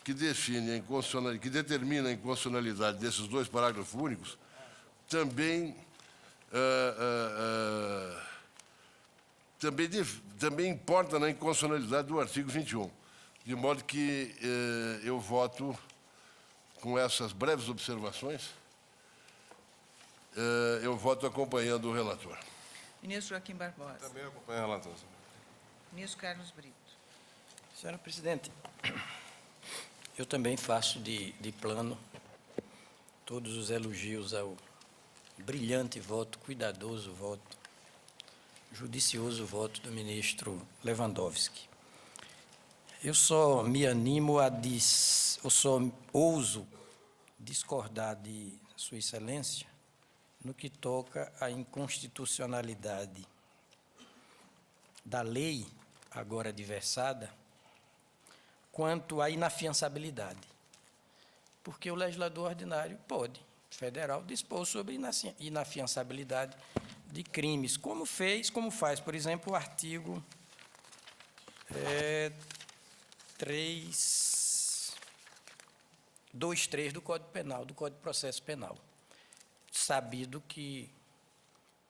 que determina a inconstitucionalidade desses dois parágrafos únicos também importa na inconstitucionalidade do artigo 21, de modo que eu voto com essas breves observações, eu voto acompanhando o relator. Ministro Joaquim Barbosa. Também acompanho a relator. Ministro Carlos Brito. Senhora presidente, eu também faço de plano todos os elogios ao brilhante voto, cuidadoso voto, judicioso voto do ministro Lewandowski. Eu só me animo eu só ouso discordar de Sua Excelência no que toca à inconstitucionalidade da lei agora diversada quanto à inafiançabilidade. Porque o legislador ordinário pode, federal, dispor sobre inafiançabilidade de crimes, como faz, por exemplo, o artigo 2.3 do Código Penal, do Código de Processo Penal. Sabido que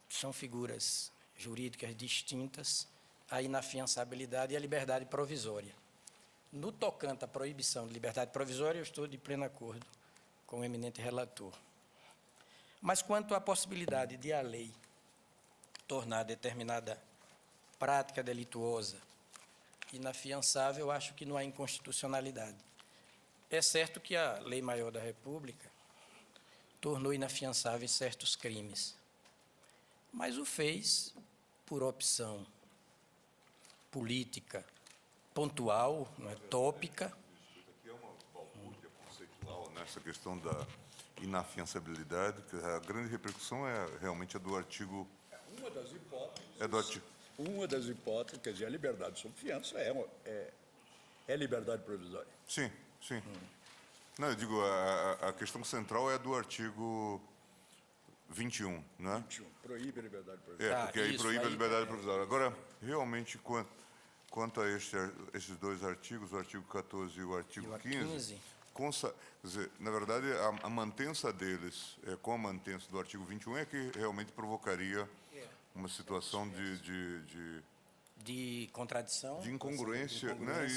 são figuras jurídicas distintas a inafiançabilidade e a liberdade provisória. No tocante à proibição de liberdade provisória, eu estou de pleno acordo com o eminente relator. Mas quanto à possibilidade de a lei tornar determinada prática delituosa inafiançável, eu acho que não há inconstitucionalidade. É certo que a Lei Maior da República tornou inafiançáveis certos crimes, mas o fez por opção política, pontual, não é, tópica. Aqui é uma balbúrdia conceitual nessa questão da inafiançabilidade, que a grande repercussão é realmente a do artigo... Uma das hipóteses... É do artigo... Uma das hipóteses, quer dizer, a liberdade sob fiança é liberdade provisória. Sim, sim. Não, eu digo, a questão central é a do artigo 21, né? 21, proíbe a liberdade provisória. Porque aí isso, proíbe a aí liberdade provisória. Agora, realmente, quanto a esses dois artigos, o artigo 14 e o artigo 15, quer dizer, na verdade, a mantença deles, com a mantença do artigo 21, é que realmente provocaria uma situação de contradição, de incongruência, né,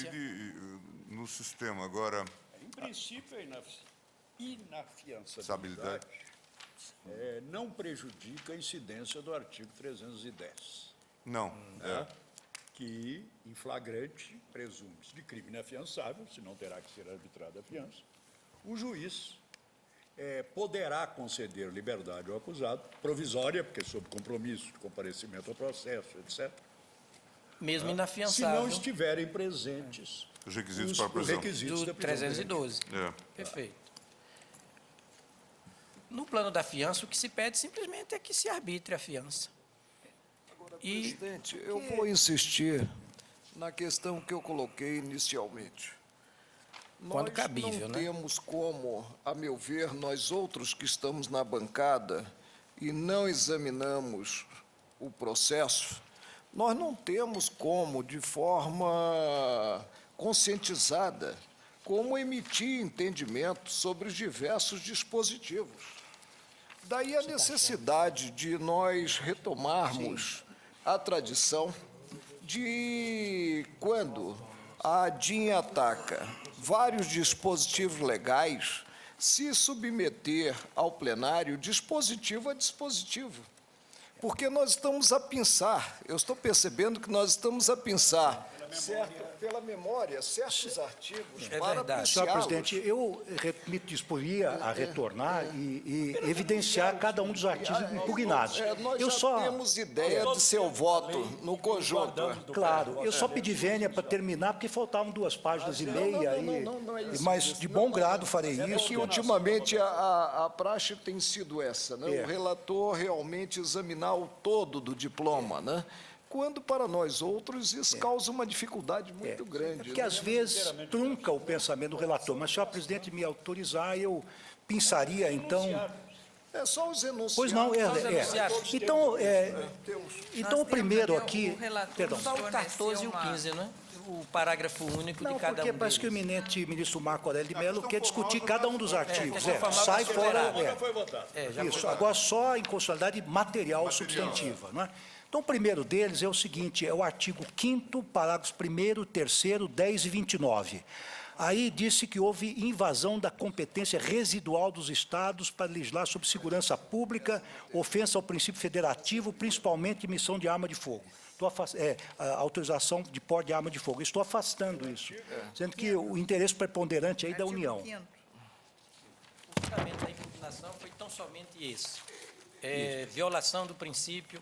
no sistema. Agora, Em princípio, a inafiançabilidade não prejudica a incidência do artigo 310. não. Que, em flagrante, presume-se de crime inafiançável, senão terá que ser arbitrada a fiança, o juiz poderá conceder liberdade ao acusado, provisória, porque sob compromisso de comparecimento ao processo, etc., mesmo se inafiançável, não estiverem presentes Os requisitos para a prisão. requisitos do da prisão 312. Perfeito. No plano da fiança, o que se pede simplesmente é que se arbitre a fiança. Presidente, eu vou insistir na questão que eu coloquei inicialmente. Quando cabível, não né? temos como, a meu ver, nós outros que estamos na bancada e não examinamos o processo, nós não temos como, de forma conscientizada, como emitir entendimento sobre os diversos dispositivos. Daí a necessidade de nós retomarmos a tradição de, quando a DIN ataca vários dispositivos legais, se submeter ao plenário dispositivo a dispositivo. Porque nós estamos a pensar, eu estou percebendo que nós estamos a pensar, pela memória, certos artigos para verdade. Senhor apreciá-los. presidente, eu me disporia a retornar e evidenciar cada um dos artigos impugnados. Nós Eu já só, temos ideia de seu voto no conjunto. claro, eu só pedi vênia para terminar, porque faltavam 2 páginas e meia, não é isso, mas ministro. de bom grado farei É isso. que ultimamente a praxe tem sido essa, né? É. O relator realmente examinar o todo do diploma, né? Quando para nós outros isso causa uma dificuldade muito grande. Porque né? às vezes trunca o pensamento do relator, mas se o presidente me autorizar, eu pensaria, então... É só os enunciados. Pois não, enunciados. Então o primeiro aqui... O relator Perdão. Só o 14 e o 15, não é? O parágrafo único Não, de cada porque um parece que o deles. eminente ministro Marco Aurélio de Mello quer discutir cada um dos artigos. questão formal Sai está fora... superada. Foi votado. Isso, agora só a inconstitucionalidade material substantiva. Não é? Então, o primeiro deles é o seguinte, é o artigo 5º, parágrafos 1º, 3º, 10 e 29. Aí disse que houve invasão da competência residual dos estados para legislar sobre segurança pública, ofensa ao princípio federativo, principalmente emissão de arma de fogo. Autorização de porte de arma de fogo. Estou afastando isso, sendo que o interesse preponderante aí da Artigo União. 5º. O fundamento da impugnação foi tão somente esse. Violação do princípio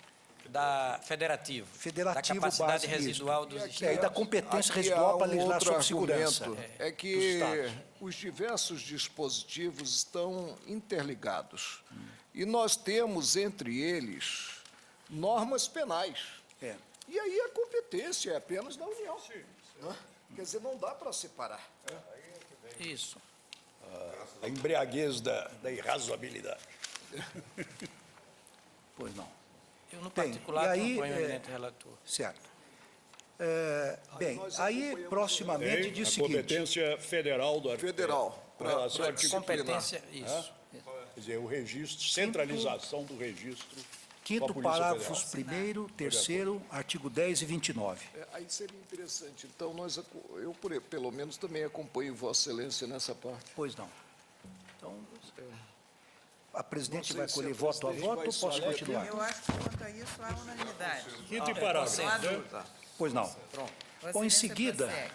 federativo, Federativo, da capacidade básico, residual dos E estados. da competência Aqui residual há para um legislar outro sobre segurança. argumento, é dos que estados. os diversos dispositivos estão interligados. E nós temos, entre eles, normas penais. É. E aí a competência é apenas da União. Né? Quer dizer, não dá para separar. Isso. A embriaguez da irrazoabilidade. Pois não. Eu, no Bem, particular, e aí, acompanho o eminente relator. Certo. Bem, aí proximamente diz o A seguinte. competência federal do Federal. com relação ao artigo Competência, isso. Quer dizer, o registro, centralização do registro. com a Quinto Polícia parágrafos Federal. 1º, 3º, artigo 10 e 29. Aí seria interessante. Então, eu, pelo menos, também acompanho Vossa Excelência nessa parte. Pois não. Então, a presidente Não sei vai se colher a voto a presidente voto vai ou posso escolher continuar? Eu acho que quanto a isso há unanimidade. Quinto e parágrafo. Não há né? dúvida. Pois não. Vossa Bom, em Excelência seguida,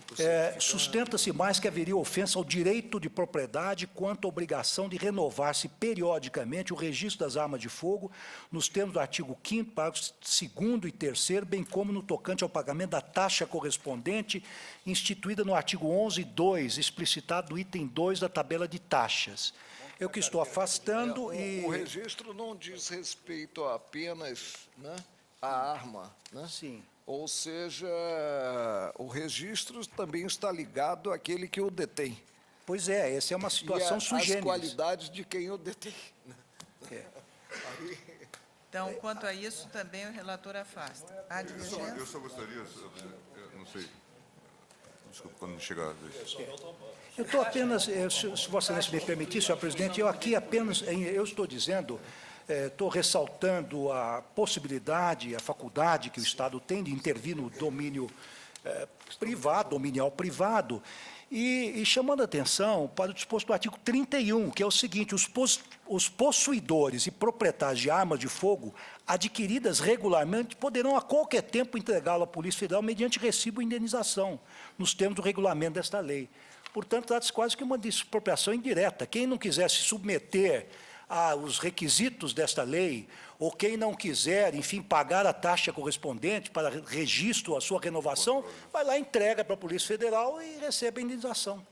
prossegue. sustenta-se mais que haveria ofensa ao direito de propriedade quanto à obrigação de renovar-se periodicamente o registro das armas de fogo nos termos do artigo 5º, parágrafos 2º e 3º, bem como no tocante ao pagamento da taxa correspondente instituída no artigo 11.2, explicitado no item 2 da tabela de taxas. Eu que estou afastando e... O registro não diz respeito apenas, né, à arma, né? Sim. Ou seja, o registro também está ligado àquele que o detém. Pois é, essa é uma situação sui as generis. qualidades de quem o detém. Então, quanto a isso, também o relator afasta. Há Eu divergência? só gostaria, eu não sei, desculpa, quando chegar a vez. Eu estou apenas, se Vossa Excelência me permitir, senhor presidente, eu aqui apenas, eu estou dizendo, estou ressaltando a possibilidade, a faculdade que o Estado tem de intervir no domínio privado, dominial privado, e chamando a atenção para o disposto do artigo 31, que é o seguinte: os possuidores e proprietários de armas de fogo adquiridas regularmente poderão a qualquer tempo entregá-lo à Polícia Federal mediante recibo e indenização, nos termos do regulamento desta lei. Portanto, trata-se quase que uma expropriação indireta. Quem não quiser se submeter aos requisitos desta lei, ou quem não quiser, enfim, pagar a taxa correspondente para registro, a sua renovação, vai lá, entrega para a Polícia Federal e recebe a indenização.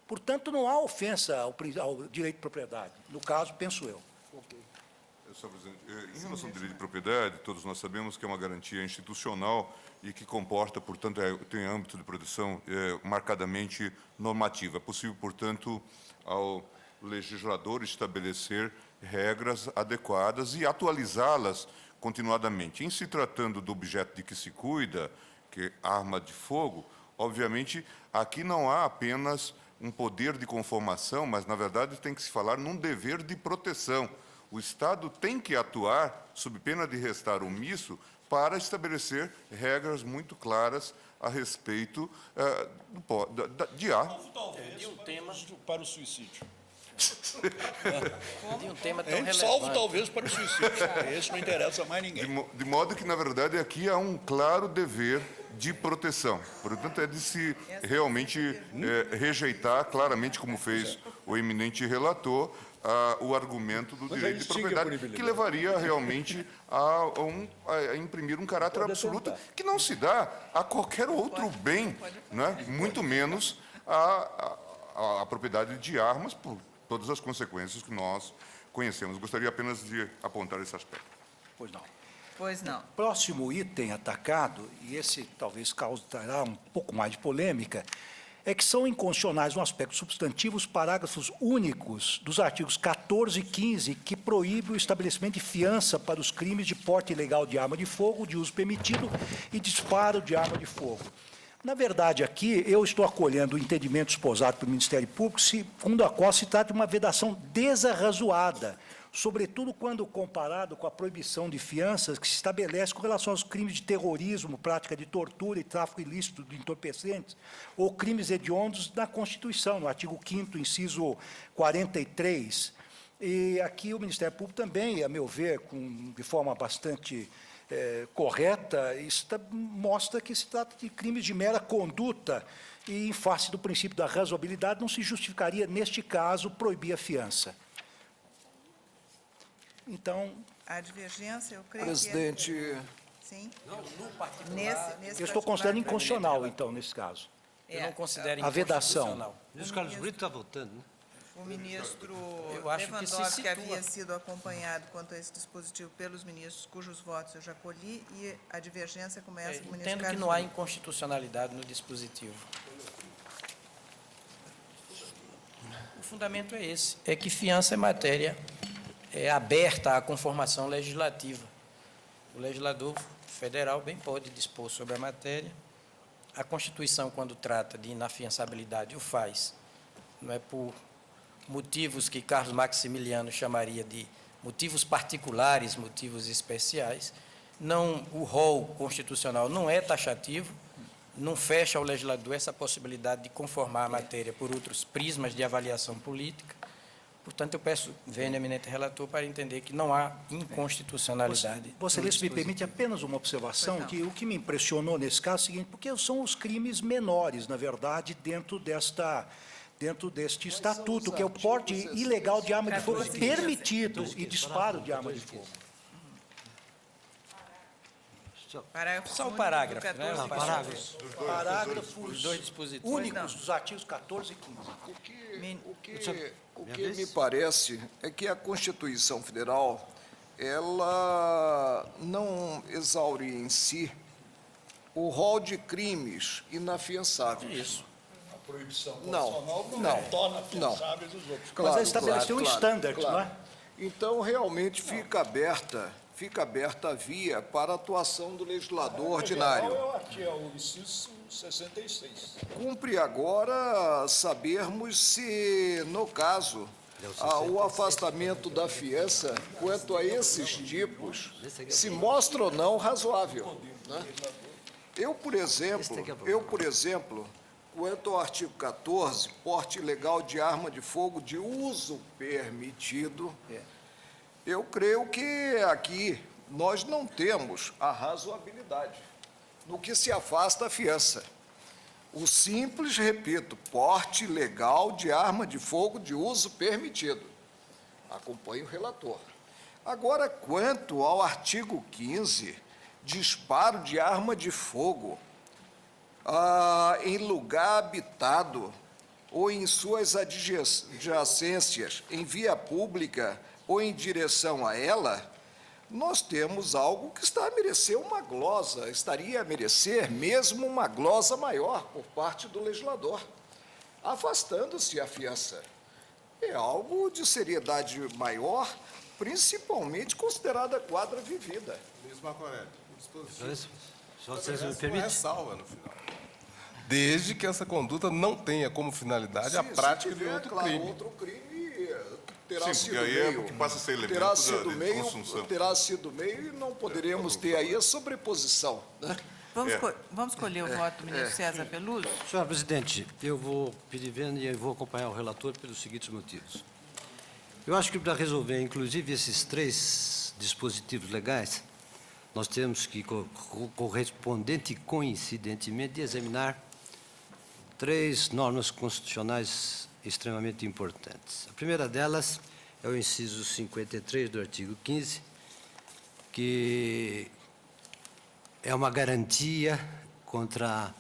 Portanto, não há ofensa ao direito de propriedade. No caso, penso eu. Senhor presidente, em relação ao direito de propriedade, todos nós sabemos que é uma garantia institucional e que comporta, portanto, tem âmbito de proteção marcadamente normativo. É possível, portanto, ao legislador estabelecer regras adequadas e atualizá-las continuadamente. Em se tratando do objeto de que se cuida, que é arma de fogo, obviamente, aqui não há apenas um poder de conformação, mas, na verdade, tem que se falar num dever de proteção. O Estado tem que atuar, sob pena de restar omisso, para estabelecer regras muito claras a respeito de armas. De um tema para o suicídio. De um tema tão relevante. Salvo talvez para o suicídio. Esse não interessa a mais ninguém. De modo que, na verdade, aqui há um claro dever de proteção. Portanto, é de se realmente rejeitar claramente, como fez o eminente relator, o argumento do direito de propriedade, que levaria realmente a imprimir um caráter absoluto que não se dá a qualquer outro bem, né? Muito menos a propriedade de armas, por todas as consequências que nós conhecemos. Gostaria apenas de apontar esse aspecto. Pois não. Pois não. Próximo item atacado, e esse talvez causará um pouco mais de polêmica, é que são inconstitucionais no aspecto substantivo os parágrafos únicos dos artigos 14 e 15, que proíbe o estabelecimento de fiança para os crimes de porte ilegal de arma de fogo, de uso permitido e disparo de arma de fogo. Na verdade, aqui, eu estou acolhendo o entendimento esposado pelo Ministério Público, segundo a qual se trata de uma vedação desarrazoada, sobretudo quando comparado com a proibição de fianças que se estabelece com relação aos crimes de terrorismo, prática de tortura e tráfico ilícito de entorpecentes, ou crimes hediondos na Constituição, no artigo 5º, inciso 43. E aqui o Ministério Público também, a meu ver, de forma bastante correta, isso mostra que se trata de crimes de mera conduta e, em face do princípio da razoabilidade, não se justificaria, neste caso, proibir a fiança. Então, A divergência, eu creio Presidente, que... Sim? Não, no particular, Nesse eu estou considerando inconstitucional, então, nesse caso. eu não considero A vedação. inconstitucional. O ministro Carlos Brito está votando, né? O ministro Eu acho que se Lewandowski situa. havia sido acompanhado quanto a esse dispositivo pelos ministros, cujos votos eu já colhi, e a divergência começa com o ministro Entendo que Carlos não há Brito. inconstitucionalidade no dispositivo. O fundamento é esse, é que fiança é matéria aberta à conformação legislativa. O legislador federal bem pode dispor sobre a matéria. A Constituição, quando trata de inafiançabilidade, o faz. Não é por motivos que Carlos Maximiliano chamaria de motivos particulares, motivos especiais. Não, o rol constitucional não é taxativo, não fecha ao legislador essa possibilidade de conformar a matéria por outros prismas de avaliação política. Portanto, eu peço, venha, eminente relator, para entender que não há inconstitucionalidade. Você me permite apenas uma observação, que o que me impressionou nesse caso é o seguinte, porque são os crimes menores, na verdade, dentro deste estatuto, que é o porte ilegal de arma de fogo permitido e disparo de arma de fogo. Parágrafo Só o único do parágrafo, né? 14. Não, parágrafos. Parágrafos Os dois dispositivos. únicos dos artigos 14 e 15. O que me parece é que a Constituição Federal, ela não exaure em si o rol de crimes inafiançáveis. Isso. Não, torna afiançáveis os outros. Claro, Mas ela estabeleceu um claro, standard, claro. não é? Então, realmente, fica aberta a via para a atuação do legislador ordinário. Aqui é o inciso 66. Cumpre agora sabermos se, no caso, o afastamento da fiança quanto a esses tipos se mostra ou não razoável, né? Eu, por exemplo, quanto ao artigo 14, porte ilegal de arma de fogo de uso permitido, eu creio que aqui nós não temos a razoabilidade no que se afasta a fiança. O simples, repito, porte ilegal de arma de fogo de uso permitido. Acompanhe o relator. Agora, quanto ao artigo 15, disparo de arma de fogo em lugar habitado ou em suas adjacências, em via pública ou em direção a ela, nós temos algo que está a merecer uma glosa, estaria a merecer mesmo uma glosa maior por parte do legislador, afastando-se a fiança. É algo de seriedade maior, principalmente considerada a quadra vivida. Ministro Marco Aurélio, o dispositivo Só se você me uma permite. ressalva no final. Desde que essa conduta não tenha como finalidade a prática de outro claro, crime. outro crime terá Sim, sido porque aí é meio, que passa a ser elemento terá da sido de meio, consunção. terá sido meio e não poderemos ter aí a sobreposição, né? Vamos escolher o voto do ministro César Peluso? Senhor presidente, eu vou pedir vênia e eu vou acompanhar o relator pelos seguintes motivos. Eu acho que para resolver, inclusive, esses três dispositivos legais, nós temos que, correspondente e coincidentemente, examinar três normas constitucionais extremamente importantes. A primeira delas é o inciso 53 do artigo 15, que é uma garantia contra,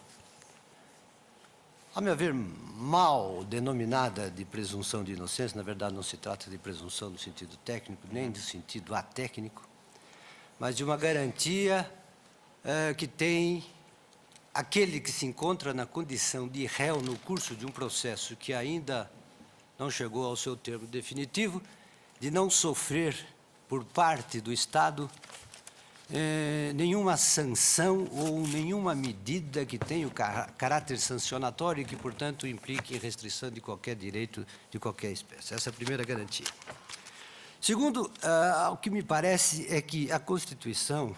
a meu ver, mal denominada de presunção de inocência. Na verdade, não se trata de presunção no sentido técnico, nem no sentido atécnico, mas de uma garantia que tem aquele que se encontra na condição de réu no curso de um processo que ainda não chegou ao seu termo definitivo, de não sofrer por parte do Estado nenhuma sanção ou nenhuma medida que tenha o caráter sancionatório e que, portanto, implique em restrição de qualquer direito de qualquer espécie. Essa é a primeira garantia. Segundo, o que me parece é que a Constituição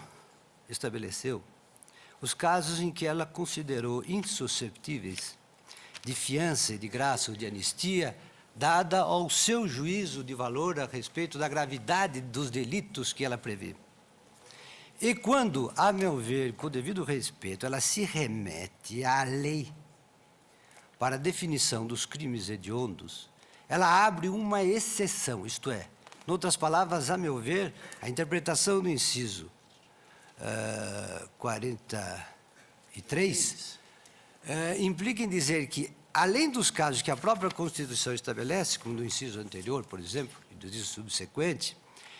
estabeleceu os casos em que ela considerou insusceptíveis de fiança e de graça ou de anistia, dada ao seu juízo de valor a respeito da gravidade dos delitos que ela prevê. E quando, a meu ver, com o devido respeito, ela se remete à lei para a definição dos crimes hediondos, ela abre uma exceção, isto é, em outras palavras, a meu ver, a interpretação do inciso 43 implica em dizer que, além dos casos que a própria Constituição estabelece, como no inciso anterior, por exemplo, e do inciso subsequente,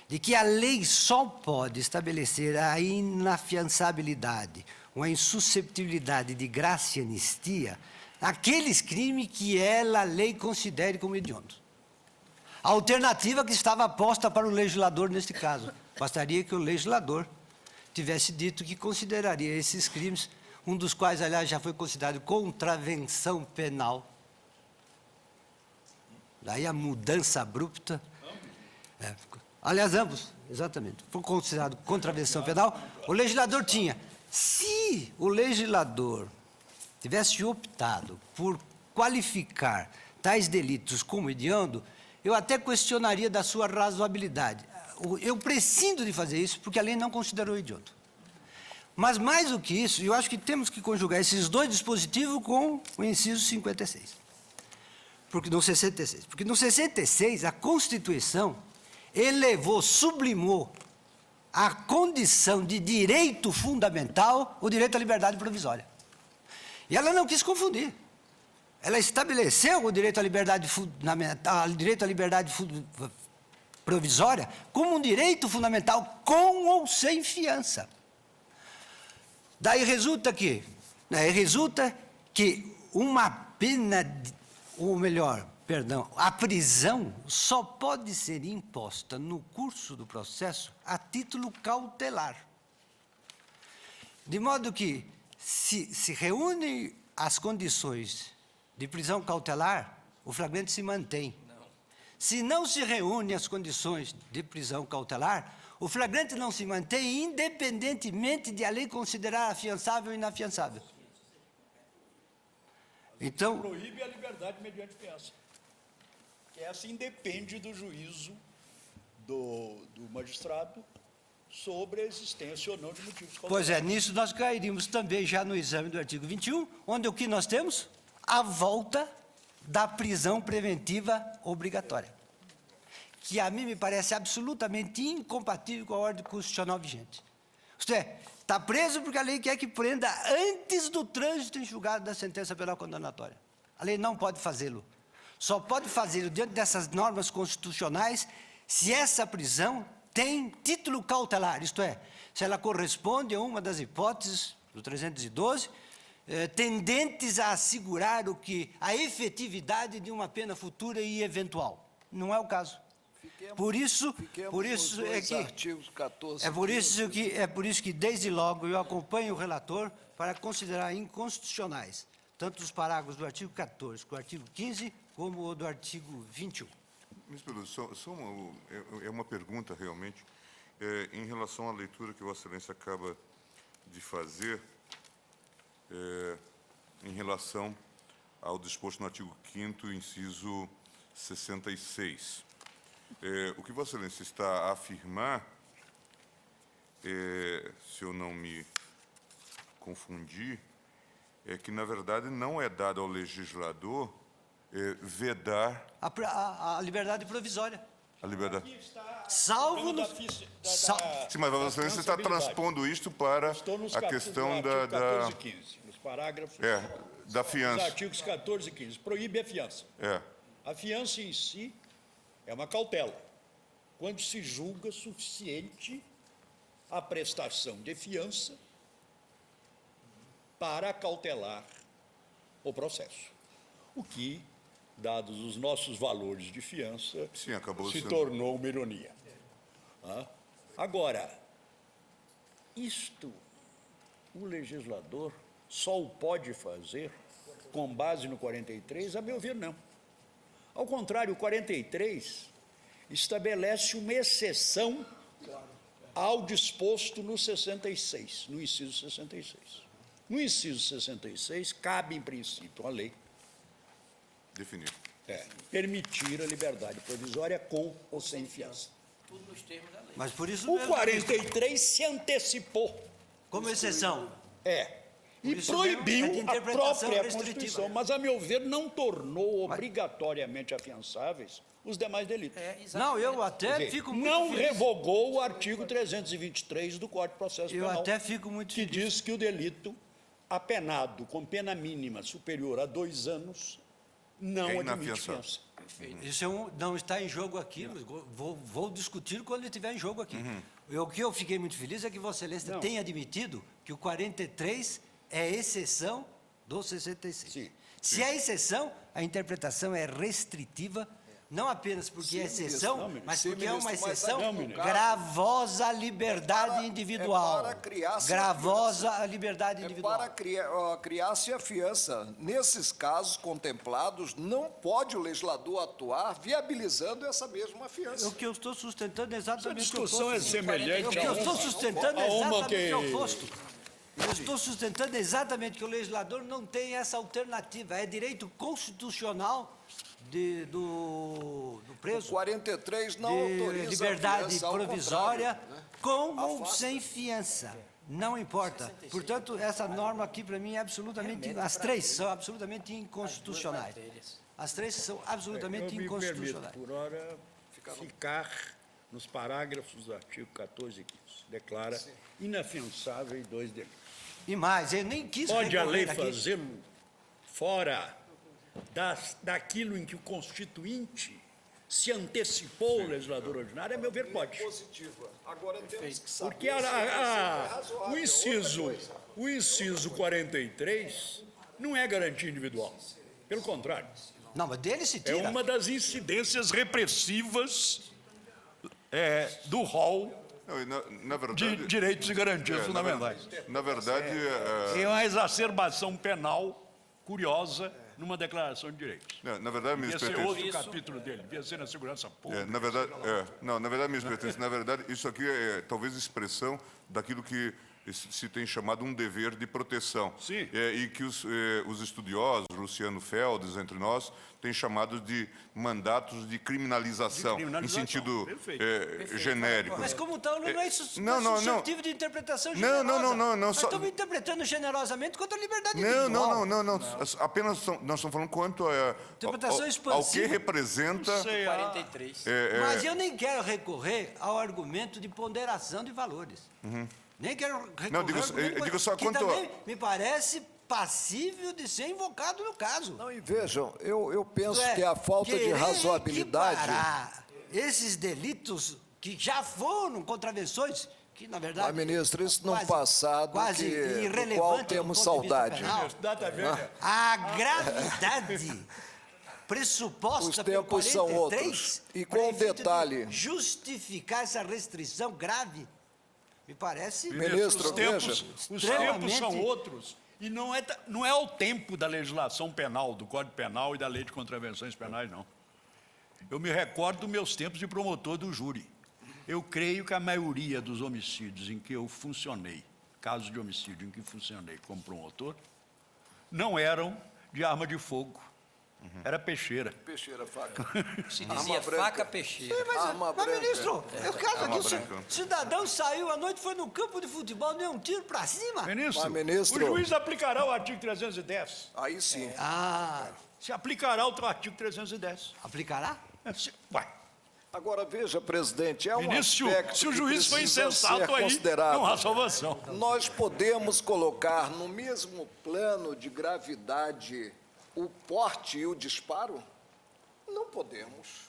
de que a lei só pode estabelecer a inafiançabilidade, uma insusceptibilidade de graça e anistia, aqueles crimes que ela, a lei, considere como hediondos. A alternativa que estava posta para o legislador neste caso, bastaria que o legislador tivesse dito que consideraria esses crimes, um dos quais, aliás, já foi considerado contravenção penal. Daí a mudança abrupta. Aliás, ambos, exatamente. Foi considerado contravenção penal. O legislador tinha. Se o legislador tivesse optado por qualificar tais delitos como hediondo, eu até questionaria da sua razoabilidade. Eu prescindo de fazer isso porque a lei não considerou hediondo. Mas, mais do que isso, eu acho que temos que conjugar esses dois dispositivos com o inciso 56. No 66. Porque no 66, a Constituição elevou, sublimou a condição de direito fundamental o direito à liberdade provisória. E ela não quis confundir. Ela estabeleceu o direito à liberdade fundamental, direito à liberdade provisória como um direito fundamental com ou sem fiança. Daí resulta que uma pena, ou melhor, perdão, a prisão só pode ser imposta no curso do processo a título cautelar. De modo que, se reúnem as condições de prisão cautelar, o flagrante se mantém. Se não se reúnem as condições de prisão cautelar, o flagrante não se mantém independentemente de a lei considerar afiançável ou inafiançável. Então, proíbe a liberdade mediante fiança. Essa independe do juízo do magistrado sobre a existência ou não de motivos cautelares. Pois é, nisso nós cairíamos também já no exame do artigo 21, onde o que nós temos? A volta da prisão preventiva obrigatória, que a mim me parece absolutamente incompatível com a ordem constitucional vigente. Isto é, está preso porque a lei quer que prenda antes do trânsito em julgado da sentença penal condenatória. A lei não pode fazê-lo. Só pode fazê-lo diante dessas normas constitucionais se essa prisão tem título cautelar, isto é, se ela corresponde a uma das hipóteses do 312, tendentes a assegurar a efetividade de uma pena futura e eventual. Não é o caso. Por isso que desde logo eu acompanho o relator para considerar inconstitucionais tanto os parágrafos do artigo 14, com o artigo 15, como o do artigo 21. Ministro Peluso, é uma pergunta realmente, em relação à leitura que Vossa Excelência acaba de fazer, em relação ao disposto no artigo 5º, inciso 66. O que Vossa Excelência está a afirmar, se eu não me confundir, é que, na verdade, não é dado ao legislador vedar a liberdade provisória. a liberdade. Salvo no... Sim, mas Vossa Excelência está transpondo isto para a questão da... 14 e 15, nos parágrafos... da fiança. Os artigos 14 e 15. Proíbe a fiança. A fiança em si é uma cautela, quando se julga suficiente a prestação de fiança para cautelar o processo. O que, dados os nossos valores de fiança, se tornou uma ironia. Agora, isto o legislador só o pode fazer com base no 43? A meu ver, não. Ao contrário, o 43 estabelece uma exceção ao disposto no 66, no inciso 66. No inciso 66, cabe, em princípio, à lei Definir. permitir a liberdade provisória com ou sem fiança. Tudo nos termos da lei. Mas por isso O mesmo, 43 se antecipou. como exceção. E isso proibiu mesmo, é de a interpretação própria restritiva. Constituição, mas, a meu ver, não tornou obrigatoriamente afiançáveis os demais delitos. Não, eu Quer até dizer, fico muito não feliz. revogou o artigo 323 do Código de Processo Eu Penal, até fico muito que feliz. diz que o delito apenado com pena mínima superior a 2 anos não É admite inafiançável. fiança. Isso não está em jogo aqui, mas vou discutir quando ele estiver em jogo aqui. O que eu fiquei muito feliz é que Vossa Excelência tem admitido que o 43 é exceção do 66. Sim. Se é exceção, a interpretação é restritiva, não apenas porque é exceção, ministro, mas sim, porque é uma ministro, mas exceção não, ministro. gravosa à liberdade individual. para criar-se a gravosa à liberdade É individual. para criar-se a fiança. Nesses casos contemplados, não pode o legislador atuar viabilizando essa mesma fiança. O que eu estou sustentando é Essa exatamente o discussão é oposto. semelhante O que eu estou sustentando é a uma exatamente o que- oposto. Eu estou sustentando exatamente que o legislador não tem essa alternativa. É direito constitucional do preso. O 43 não de autoriza liberdade a fiança, ao provisória, contrário, né? com ou Afasta. sem fiança. Não importa. Portanto, essa norma aqui, para mim, é absolutamente... As três são absolutamente inconstitucionais. As três são absolutamente Eu me permito, inconstitucionais. por hora, ficar nos parágrafos do artigo 14 e 15. Declara inafiançáveis 2 delitos. E mais, eu nem quis Pode a lei recorrer aqui. fazê-lo fora daquilo em que o Constituinte se antecipou ao legislador ordinário? A meu ver, pode. Positiva. Agora temos que saber Porque se é razoável. o inciso 43 não é garantia individual. Pelo contrário, Não, mas dele se é tira. uma das incidências repressivas do rol Não, e na de verdade, direitos e garantias fundamentais. na verdade, É uma exacerbação penal curiosa numa declaração de direitos. na verdade, Devia ministro ser Petente, outro capítulo dele, devia ser na segurança pública. na verdade, não, na verdade, ministro Petente, na verdade, isso aqui é talvez expressão daquilo que se tem chamado um dever de proteção. Sim. E que os estudiosos, Luciano Feldes, entre nós, têm chamado de mandatos de criminalização, em sentido Perfeito. genérico. Mas como tal, não é isso Não. suscetível de interpretação Não, generosa. não. Nós Só- estamos interpretando generosamente contra a liberdade Não, individual. não. Apenas nós estamos falando quanto Interpretação ao que expansiva. representa. 43. Mas eu nem quero recorrer ao argumento de ponderação de valores. Nem quero recorrer Não, digo- ao argumento eu digo só que quanto a- também me parece passível de ser invocado no caso. Não, e vejam, eu penso Isto é, que a falta de querer razoabilidade... equiparar esses delitos que já foram contravenções, que na verdade... Mas, ministro, isso num quase- passado quase do irrelevante qual do temos ponto de vista saudade. penal. Data velha. A gravidade pressuposta Os pelo tempos são 43 outros. E para com efeito detalhe. de justificar essa restrição grave, me parece... Ministro, os tempos extremamente- são outros. E não é o tempo da legislação penal, do Código Penal e da Lei de Contravenções Penais, não. Eu me recordo dos meus tempos de promotor do júri. Eu creio que a maioria dos homicídios em que eu funcionei, casos de homicídio em que funcionei como promotor, não eram de arma de fogo. Era peixeira. Peixeira, faca. Se Arma dizia branca. faca peixeira. Arma Mas, branca. ministro, eu caso Arma aqui, branca. o cidadão saiu à noite, foi no campo de futebol, deu um tiro para cima. Ministro, Mas, ministro- o juiz aplicará o artigo 310. Aí sim. Ah, Se aplicará o artigo 310. aplicará? Vai. Agora, veja, presidente, é um Ministro, aspecto se o que juiz foi precisa insensato ser aí, considerado. não há salvação. Nós podemos colocar no mesmo plano de gravidade o porte e o disparo? Não podemos.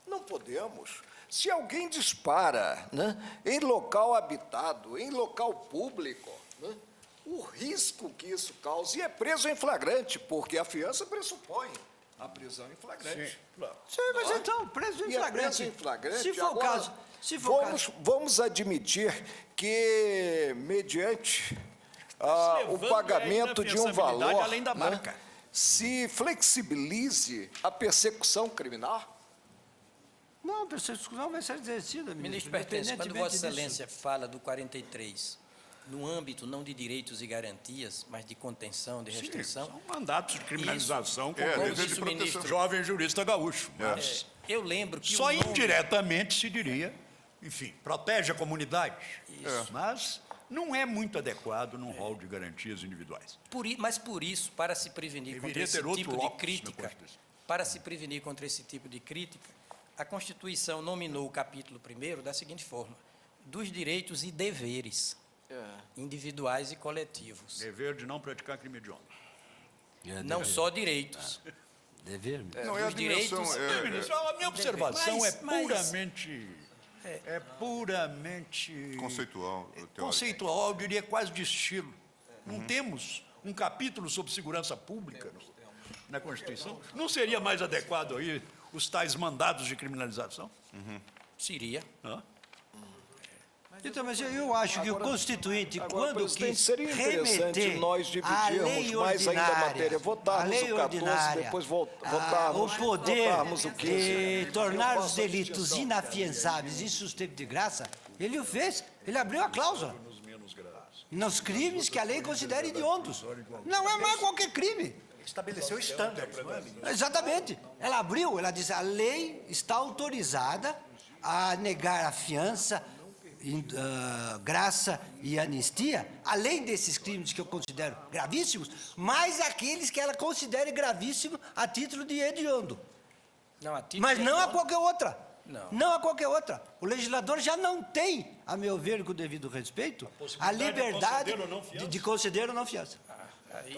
Não podemos. Se alguém dispara, né, em local habitado, em local público, né, o risco que isso causa, e é preso em flagrante, porque a fiança pressupõe a prisão em flagrante. Sim, mas então, preso em E é flagrante. preso em flagrante. Se for o Agora, caso, se for o caso. vamos admitir que, mediante o levando pagamento a de um inafiançabilidade valor, além da né, marca. se flexibilize a persecução criminal? Não, essa discussão vai ser exercida, Ministro Pertence, quando Vossa disso. Excelência fala do 43, no âmbito não de direitos e garantias, mas de contenção, de restrição... São mandatos de criminalização É, como dever de disse o proteção. ministro jovem jurista gaúcho. Mas Eu lembro que só o nome... indiretamente se diria, enfim, protege a comunidade. Mas não é muito adequado num rol de garantias individuais. Mas por isso, para se prevenir contra Deveria esse ter outro tipo de locus na crítica, Constituição. para se prevenir contra esse tipo de crítica, a Constituição nominou o capítulo 1º da seguinte forma: dos direitos e deveres individuais e coletivos. Dever de não praticar crime hediondo. Não só direitos. Dever. Não, é a Os direitos... dimensão... Ministro, a minha observação Mas- é puramente Conceitual, teórico. conceitual, eu diria quase de estilo. Não temos um capítulo sobre segurança pública na Constituição? Não seria mais adequado aí os tais mandados de criminalização? Seria. Hã? Então, mas eu acho que o Constituinte, Agora, quando presidente, quis seria interessante remeter nós à lei dividirmos mais ainda a ordinária, matéria, votarmos a lei o 14, ordinária, depois votarmos o poder votarmos o 15. de tornar Eu os faço a delitos sugestão. inafiançáveis e suscetíveis de graça, ele o fez, ele abriu a cláusula. Nos crimes que a lei considera hediondos. Não é mais qualquer crime. Estabeleceu estándares, não é? Exatamente. Ela abriu, ela diz, a lei está autorizada a negar a fiança, graça e anistia, além desses crimes que eu considero gravíssimos, mais aqueles que ela considere gravíssimos a título de hediondo. Não, a título Mas de não a hediondo- qualquer outra. Não. Não a qualquer outra. O legislador já não tem, a meu ver, com o devido respeito, a liberdade de conceder ou não fiança.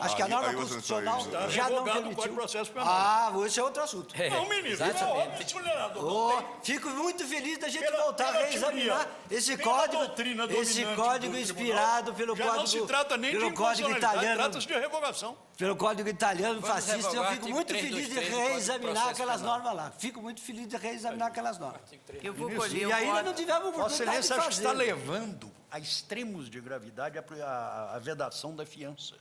Acho que a norma aí você constitucional está já não revogado o permitiu. Código de Processo Penal. Ah, esse é outro assunto. Não, ministro, Exatamente. não, tolerador, Oh, não tem. fico muito feliz da gente Pela- voltar pela a reexaminar teoria, esse pela código, doutrina esse dominante código do inspirado pelo Já não código, se trata nem de pelo código inconstitucionalidade, italiano, trata-se de revogação. pelo código italiano Vamos fascista. Eu revogar fico artigo muito feliz de 323 do Código de reexaminar Processo aquelas Penal. normas lá. Fico muito feliz de reexaminar aquelas normas. Eu vou colher E o ainda voto. não tivemos Vossa oportunidade de Excelência acho que está fazer. levando a extremos de gravidade a vedação da fiança.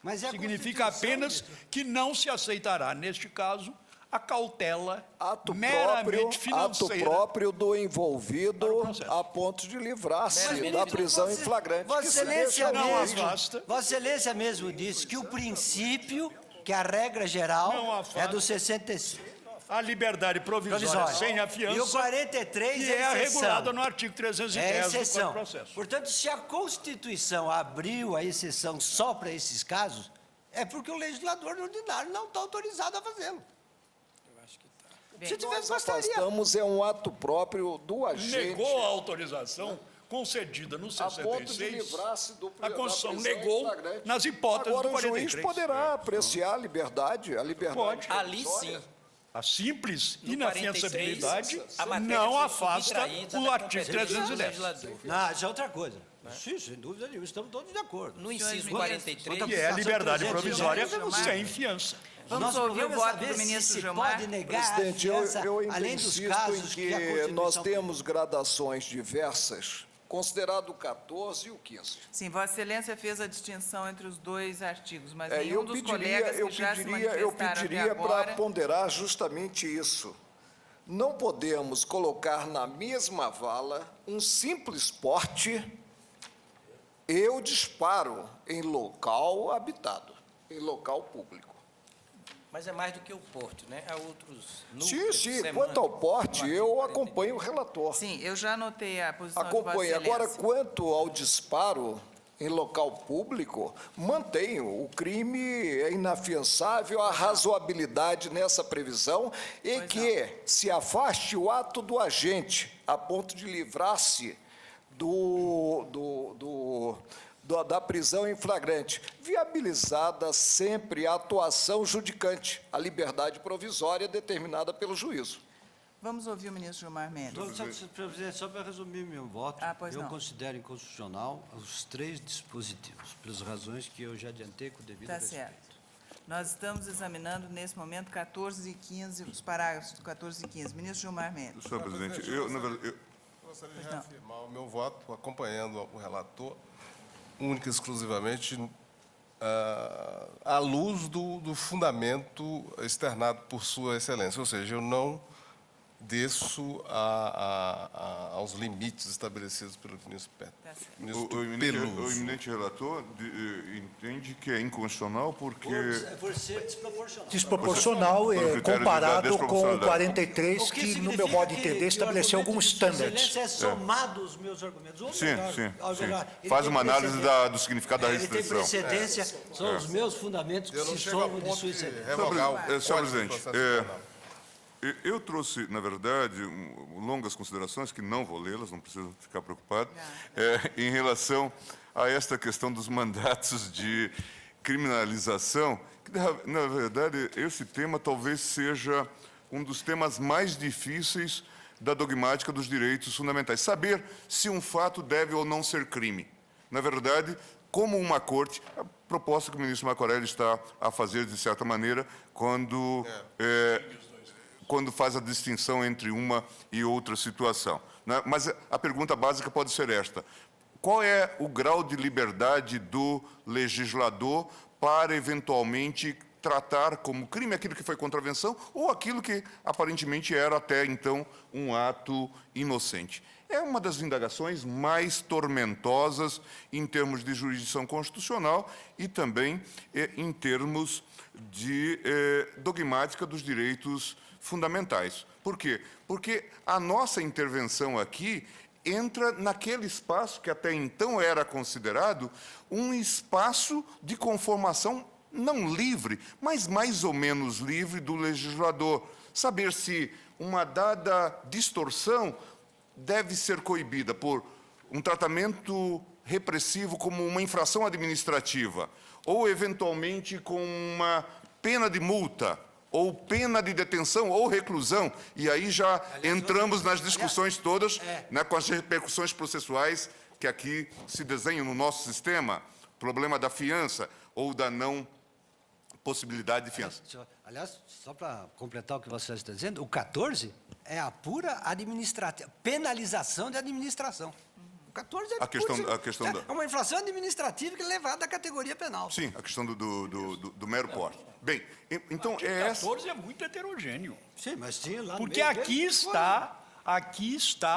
Mas é a Significa Constituição, apenas que não se aceitará, neste caso, a cautela Ato meramente financeira. próprio do envolvido Para o processo. a ponto de livrar-se Meramente da prisão em Vossa- flagrante. Vossa que se Excelência deixa não mesmo, afasta. Vossa Excelência mesmo disse que o princípio, que a regra geral Não afasta. é do 65. A liberdade provisória sem a fiança, E o 43 que é é exceção. regulada no artigo É 310 do Código de exceção. Processo. Portanto, se a Constituição abriu a exceção só para esses casos, é porque o legislador ordinário não está autorizado a fazê-lo. Bem, Se tivesse, Nós bastaria. afastamos é um ato próprio do agente Negou a autorização concedida no a ponto de 66. livrar-se A Constituição da prisão em negou flagrante. nas hipóteses Agora, do o juiz 43. poderá apreciar a liberdade Pode. Ali provisória. sim. A simples No inafiançabilidade 43, a matéria não foi afasta subtraída o da artigo competência do 310. legislador. Não, isso é outra coisa. Sim, sem dúvida nenhuma, estamos todos de acordo. No inciso Senhores 43, Que é a liberdade 310, provisória Gilmar. sem fiança. Vamos Nosso ouvir o problema é voto saber do ministro se Gilmar. pode negar Presidente, a fiança, eu ainda além dos insisto casos em que a que Constituição nós temos gradações diversas, considerado o 14 e o 15. Sim, Vossa Excelência fez a distinção entre os dois artigos, mas É, nenhum dos colegas que já se eu manifestaram até pediria para agora... ponderar justamente isso. Não podemos colocar na mesma vala um simples porte e o disparo em local habitado, em local público. mas é mais do que o porte, né? Há outros Sim, núcleos sim, semânticos quanto ao porte, no eu artigo acompanho o relator. Sim, eu já anotei a posição de Vossa Acompanho. Agora, Excelência. quanto ao disparo em local público, mantenho. O crime é inafiançável, a razoabilidade nessa previsão e Pois que se afaste o ato do agente a ponto de livrar-se da prisão em flagrante, viabilizada sempre a atuação judicante, a liberdade provisória determinada pelo juízo. Vamos ouvir o ministro Gilmar Mendes. Presidente, só para resumir meu voto, Pois eu não. considero inconstitucional os 3 dispositivos, pelas razões que eu já adiantei com o devido Está respeito. certo. Nós estamos examinando, nesse momento, 14 e 15, os parágrafos do 14 e 15. Ministro Gilmar Mendes. Senhor presidente, eu, na verdade, Gostaria de Pois não. reafirmar o meu voto, acompanhando o relator, única e exclusivamente à luz do fundamento externado por Sua Excelência. Ou seja, eu não desço aos limites estabelecidos pelo ministro O eminente relator entende que é inconstitucional porque... Por ser desproporcional. Desproporcional comparado com o 43, que, no meu modo de entender, estabeleceu alguns standards. É somado os meus argumentos. Ou Sim, melhor, sim, ao sim. melhor, ele Faz tem uma análise precedência. do significado da Ele tem restrição. precedência, são os meus fundamentos que Eu não se chego a somam de ponto sua de excedência. revogar o Senhor Código de presidente, Processo Penal. eu trouxe, na verdade, longas considerações, que não vou lê-las, não precisa ficar preocupado, em relação a esta questão dos mandatos de criminalização, que, na verdade, esse tema talvez seja um dos temas mais difíceis da dogmática dos direitos fundamentais. Saber se um fato deve ou não ser crime. Na verdade, como uma corte, a proposta que o ministro Marco Aurélio está a fazer, de certa maneira, quando faz a distinção entre uma e outra situação, né? Mas a pergunta básica pode ser esta: qual é o grau de liberdade do legislador para, eventualmente, tratar como crime aquilo que foi contravenção ou aquilo que, aparentemente, era até então um ato inocente? É uma das indagações mais tormentosas em termos de jurisdição constitucional e também em termos de dogmática dos direitos fundamentais. Por quê? Porque a nossa intervenção aqui entra naquele espaço que até então era considerado um espaço de conformação não livre, mas mais ou menos livre do legislador. Saber se uma dada distorção deve ser coibida por um tratamento repressivo como uma infração administrativa, ou, eventualmente, com uma pena de multa, ou pena de detenção, ou reclusão, e aí já entramos nas discussões todas, né, com as repercussões processuais que aqui se desenham no nosso sistema, problema da fiança ou da não possibilidade de fiança. Aliás, só para completar o que você está dizendo, o 14 é a pura penalização de administração. O 14 é é uma infração administrativa que é levada à categoria penal. Sim, a questão do mero porte. Bem, então O 14 é muito heterogêneo. Sim, mas tinha lá no Porque meio aqui dele, está a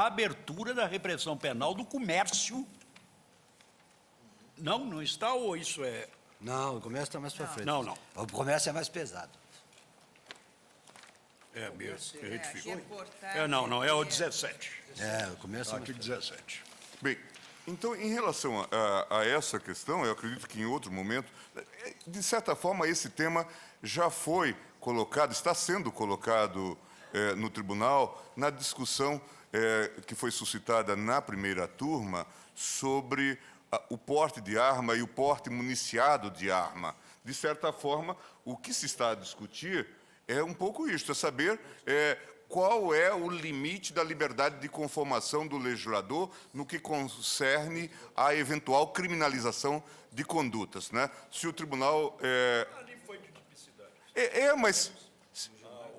abertura da repressão penal do comércio. Não está, ou isso é... Não, o comércio está mais para frente. Não. O comércio é mais pesado. É mesmo, me retifico. reportagem Não, é o 17. O comércio é mais Artigo 17. Bem, então, em relação a essa questão, eu acredito que em outro momento, de certa forma, esse tema já foi colocado, está sendo colocado no tribunal, na discussão que foi suscitada na primeira turma sobre o porte de arma e o porte municiado de arma. De certa forma, o que se está a discutir é um pouco isto, é saber qual é o limite da liberdade de conformação do legislador no que concerne à eventual criminalização de condutas, né? Se o tribunal... Ali foi de tipicidade. Mas...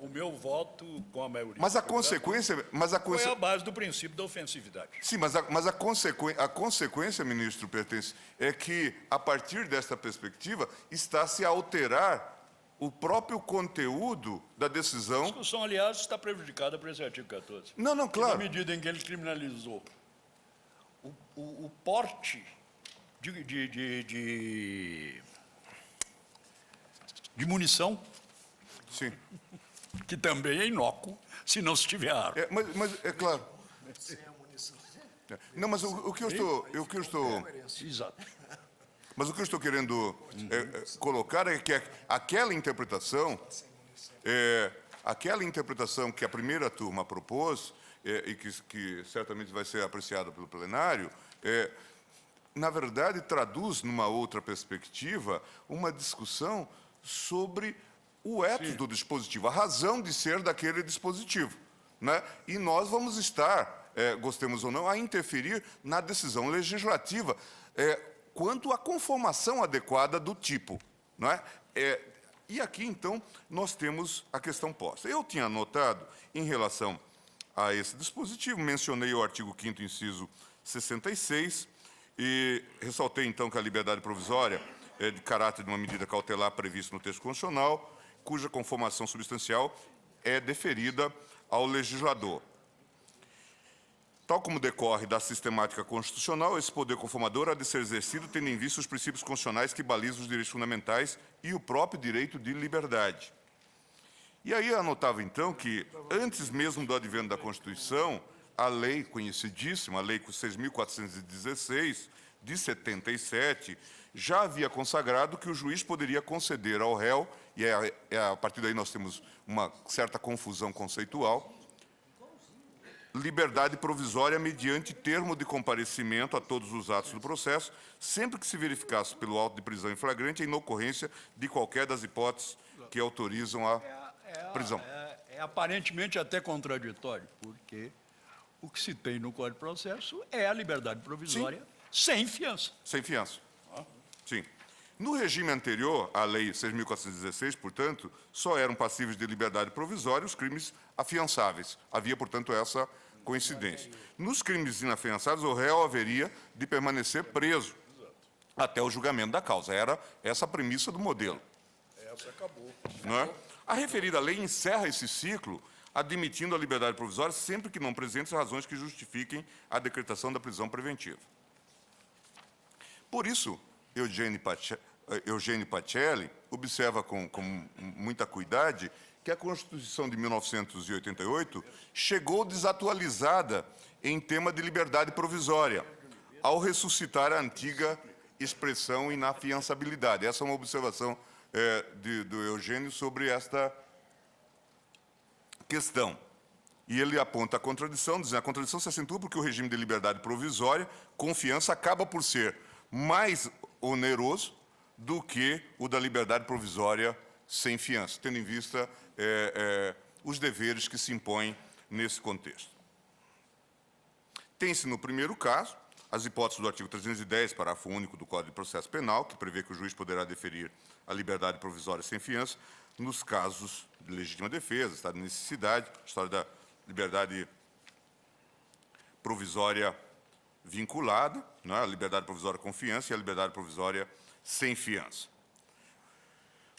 O meu voto com a maioria... Mas a consequência... Foi a base do princípio da ofensividade. Sim, mas a consequência, ministro Pertence, é que, a partir desta perspectiva, está-se a alterar o próprio conteúdo da decisão... A discussão, aliás, está prejudicada por esse artigo 14. Não, claro. Na medida em que ele criminalizou o porte de munição... Sim. Que também é inócuo, se não se tiver arma. Mas é claro. Não, mas o que eu estou... Exato. Mas o que eu estou querendo colocar é que aquela interpretação que a primeira turma propôs, e que certamente vai ser apreciada pelo plenário, na verdade, traduz, numa outra perspectiva, uma discussão sobre o ethos do dispositivo, a razão de ser daquele dispositivo, né? E nós vamos estar, gostemos ou não, a interferir na decisão legislativa quanto à conformação adequada do tipo, não é? E aqui, então, nós temos a questão posta. Eu tinha anotado, em relação a esse dispositivo, mencionei o artigo 5º, inciso 66, e ressaltei, então, que a liberdade provisória é de caráter de uma medida cautelar prevista no texto constitucional, cuja conformação substancial é deferida ao legislador. Tal como decorre da sistemática constitucional, esse poder conformador há de ser exercido tendo em vista os princípios constitucionais que balizam os direitos fundamentais e o próprio direito de liberdade. E aí anotava, então, que antes mesmo do advento da Constituição, a lei conhecidíssima, a Lei 6.416, de 77, já havia consagrado que o juiz poderia conceder ao réu, e a partir daí nós temos uma certa confusão conceitual, liberdade provisória mediante termo de comparecimento a todos os atos do processo, sempre que se verificasse pelo auto de prisão em flagrante a inocorrência de qualquer das hipóteses que autorizam a prisão. É aparentemente até contraditório, porque o que se tem no Código de Processo é a liberdade provisória sem fiança. Sem fiança. Sim. No regime anterior, à Lei 6.416, portanto, só eram passíveis de liberdade provisória os crimes afiançáveis. Havia, portanto, essa coincidência. Nos crimes inafiançáveis, o réu haveria de permanecer preso até o julgamento da causa. Era essa a premissa do modelo. Essa acabou. Não é? A referida lei encerra esse ciclo, admitindo a liberdade provisória sempre que não presentes razões que justifiquem a decretação da prisão preventiva. Por isso, Eugênio Pacelli observa com muita cuidade que a Constituição de 1988 chegou desatualizada em tema de liberdade provisória, ao ressuscitar a antiga expressão inafiançabilidade. Essa é uma observação do Eugênio sobre esta questão. E ele aponta a contradição, dizendo a contradição se acentua porque o regime de liberdade provisória, com fiança, acaba por ser mais oneroso do que o da liberdade provisória sem fiança, tendo em vista os deveres que se impõem nesse contexto. Tem-se, no primeiro caso, as hipóteses do artigo 310, parágrafo único do Código de Processo Penal, que prevê que o juiz poderá deferir a liberdade provisória sem fiança nos casos de legítima defesa, estado de necessidade, história da liberdade provisória vinculada, não é? A liberdade provisória com fiança e a liberdade provisória sem fiança.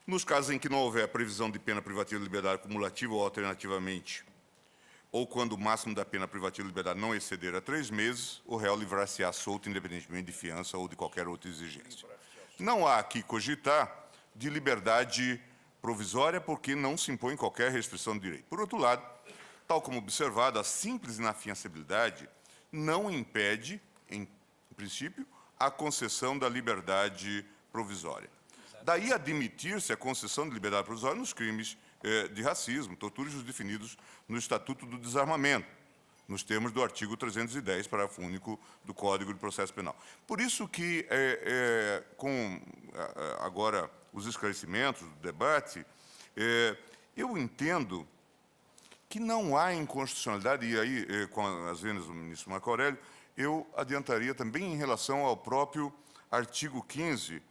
Nos casos em que não houver previsão de pena privativa de liberdade cumulativa ou alternativamente, ou quando o máximo da pena privativa de liberdade não exceder a 3 meses, o réu livrar-se-á solto independentemente de fiança ou de qualquer outra exigência. Não há aqui cogitar de liberdade provisória porque não se impõe qualquer restrição de direito. Por outro lado, tal como observado, a simples inafiançabilidade não impede, em princípio, a concessão da liberdade provisória. Daí admitir-se a concessão de liberdade provisória nos crimes de racismo, torturas definidos no Estatuto do Desarmamento, nos termos do artigo 310, parágrafo único do Código de Processo Penal. Por isso que, com agora os esclarecimentos do debate, eu entendo que não há inconstitucionalidade, e aí, com as vendas do ministro Marco Aurélio, eu adiantaria também em relação ao próprio artigo 15.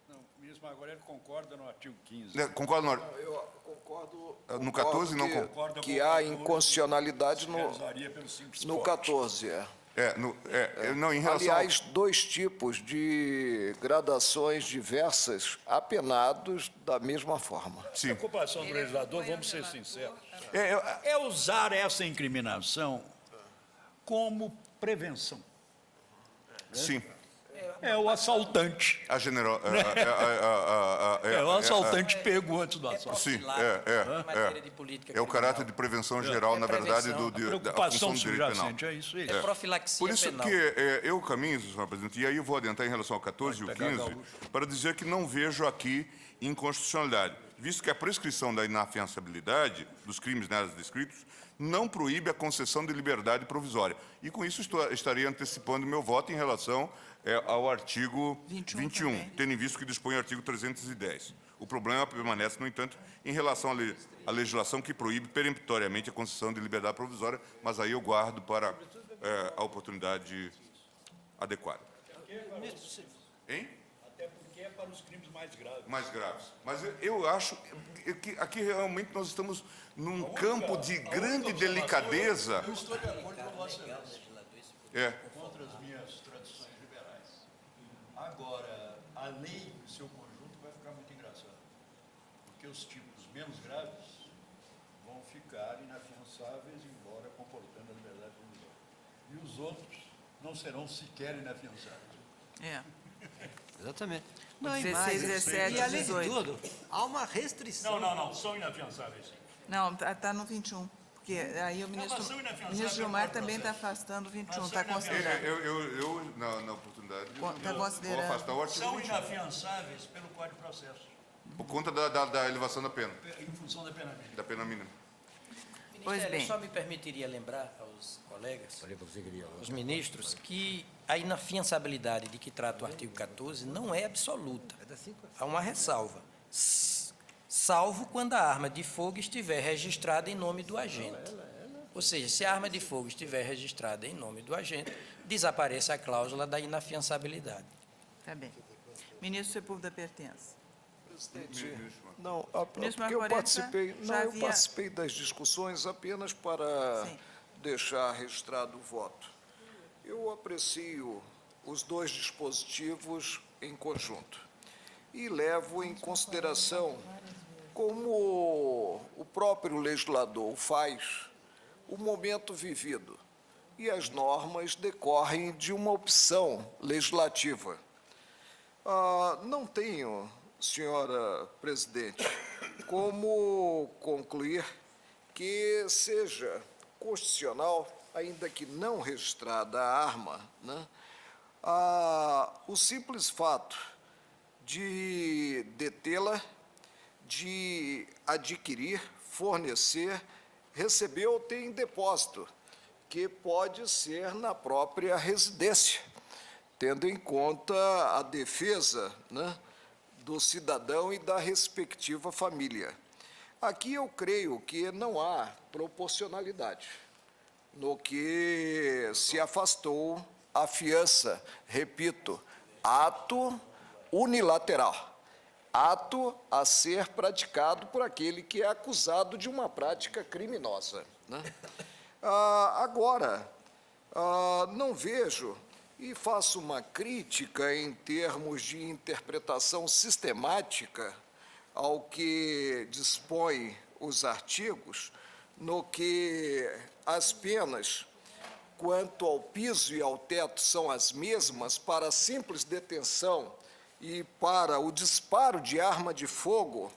Não, o ministro Marco Aurélio concorda no artigo 15. Concorda no, Eu concordo no 14, não que, concordo. que há inconstitucionalidade no 14. Não, em relação Aliás, 2 tipos de gradações diversas apenados da mesma forma. A ocupação do legislador, vamos ser sinceros, é usar essa incriminação como prevenção. Sim. É o assaltante. O assaltante pego antes do assalto. Sim, é o caráter de prevenção geral, na verdade, da função do direito penal. É isso aí. É profilaxia Por isso penal. que eu caminho, senhor presidente, e aí eu vou adiantar em relação ao 14 e o 15, para dizer que não vejo aqui inconstitucionalidade, visto que a prescrição da inafiançabilidade dos crimes nelas descritos não proíbe a concessão de liberdade provisória. E com isso estaria antecipando meu voto em relação ao artigo 21, tendo em vista que dispõe o artigo 310. O problema permanece, no entanto, em relação à legislação que proíbe peremptoriamente a concessão de liberdade provisória, mas aí eu guardo para a oportunidade adequada. Hein? Até porque é para os crimes mais graves. Mais graves. Mas eu acho que aqui realmente nós estamos num campo de grande delicadeza. Eu estou de acordo com Vossa Excelência. Contra as minhas tradições liberais. Agora, a lei em seu conjunto vai ficar muito engraçada. Porque os tipos menos graves inafiançáveis, embora comportando a liberdade provisória. E os outros não serão sequer inafiançáveis. É. Exatamente. Não, e 16, mais, 17, e além 18. de tudo, há uma restrição. Não, são inafiançáveis, sim. Não, está no 21. Porque aí o ministro, mas são inafiançáveis ministro Gilmar pelo também está processo. afastando o 21, Mas está são considerando. Eu na oportunidade, Está vou considerando. afastar o artigo São 21, inafiançáveis pelo Código de Processo, por conta da elevação da pena, em função da pena mínima. da pena mínima. Pois Ministério, bem. só me permitiria lembrar aos colegas, aos ministros, que a inafiançabilidade de que trata o artigo 14 não é absoluta. Há uma ressalva. Salvo quando a arma de fogo estiver registrada em nome do agente. Ou seja, se a arma de fogo estiver registrada em nome do agente, desaparece a cláusula da inafiançabilidade. Está bem. Ministro Sepúlveda pertence. Presidente, não, Ministro porque eu Marco Aurélio participei, já não, eu havia- participei das discussões apenas para Sim. deixar registrado o voto. Eu aprecio os dois dispositivos em conjunto e levo em consideração, como o próprio legislador faz, o momento vivido, e as normas decorrem de uma opção legislativa. Não tenho, senhora presidente, como concluir que seja constitucional, ainda que não registrada a arma, né, o simples fato de detê-la, de adquirir, fornecer, receber ou ter em depósito, que pode ser na própria residência, tendo em conta a defesa, né, do cidadão e da respectiva família. Aqui eu creio que não há proporcionalidade no que se afastou a fiança, repito, ato unilateral. Ato a ser praticado por aquele que é acusado de uma prática criminosa, né? Agora, não vejo, e faço uma crítica em termos de interpretação sistemática ao que dispõe os artigos, no que as penas, quanto ao piso e ao teto, são as mesmas para a simples detenção e para o disparo de arma de fogo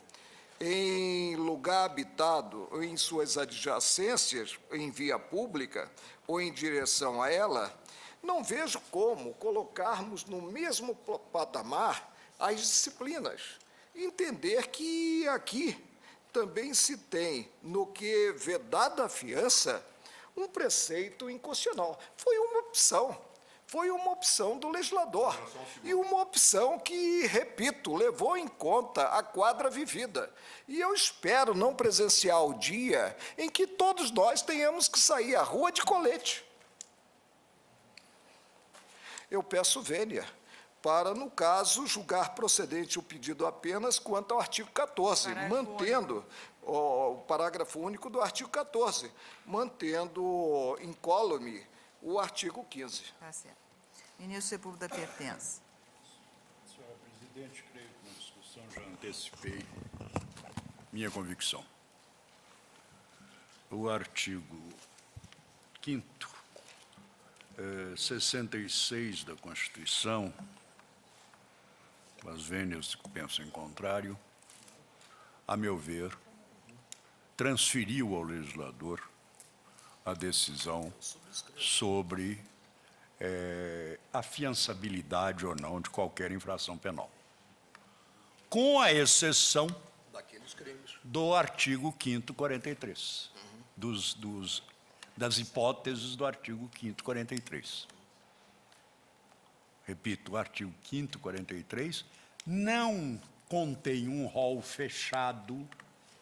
em lugar habitado ou em suas adjacências, em via pública ou em direção a ela, não vejo como colocarmos no mesmo patamar as disciplinas. Entender que aqui também se tem, no que vedada a fiança, um preceito inconstitucional. Foi uma opção do legislador. E uma opção que, repito, levou em conta a quadra vivida. E eu espero não presenciar o dia em que todos nós tenhamos que sair à rua de colete. Eu peço vênia para, no caso, julgar procedente o pedido apenas quanto ao artigo 14, mantendo o parágrafo único do artigo 14, mantendo incólume o artigo 15. Tá certo. Ministro Sepúlveda pertence. Senhora presidente, creio que na discussão já antecipei minha convicção. O artigo 5º, 66 da Constituição, as vênias que pensam em contrário, a meu ver, transferiu ao legislador a decisão sobre afiançabilidade ou não de qualquer infração penal, com a exceção Daqueles crimes. do artigo 5º 43, das hipóteses do artigo 5º 43. Repito, o artigo 5º 43 não contém um rol fechado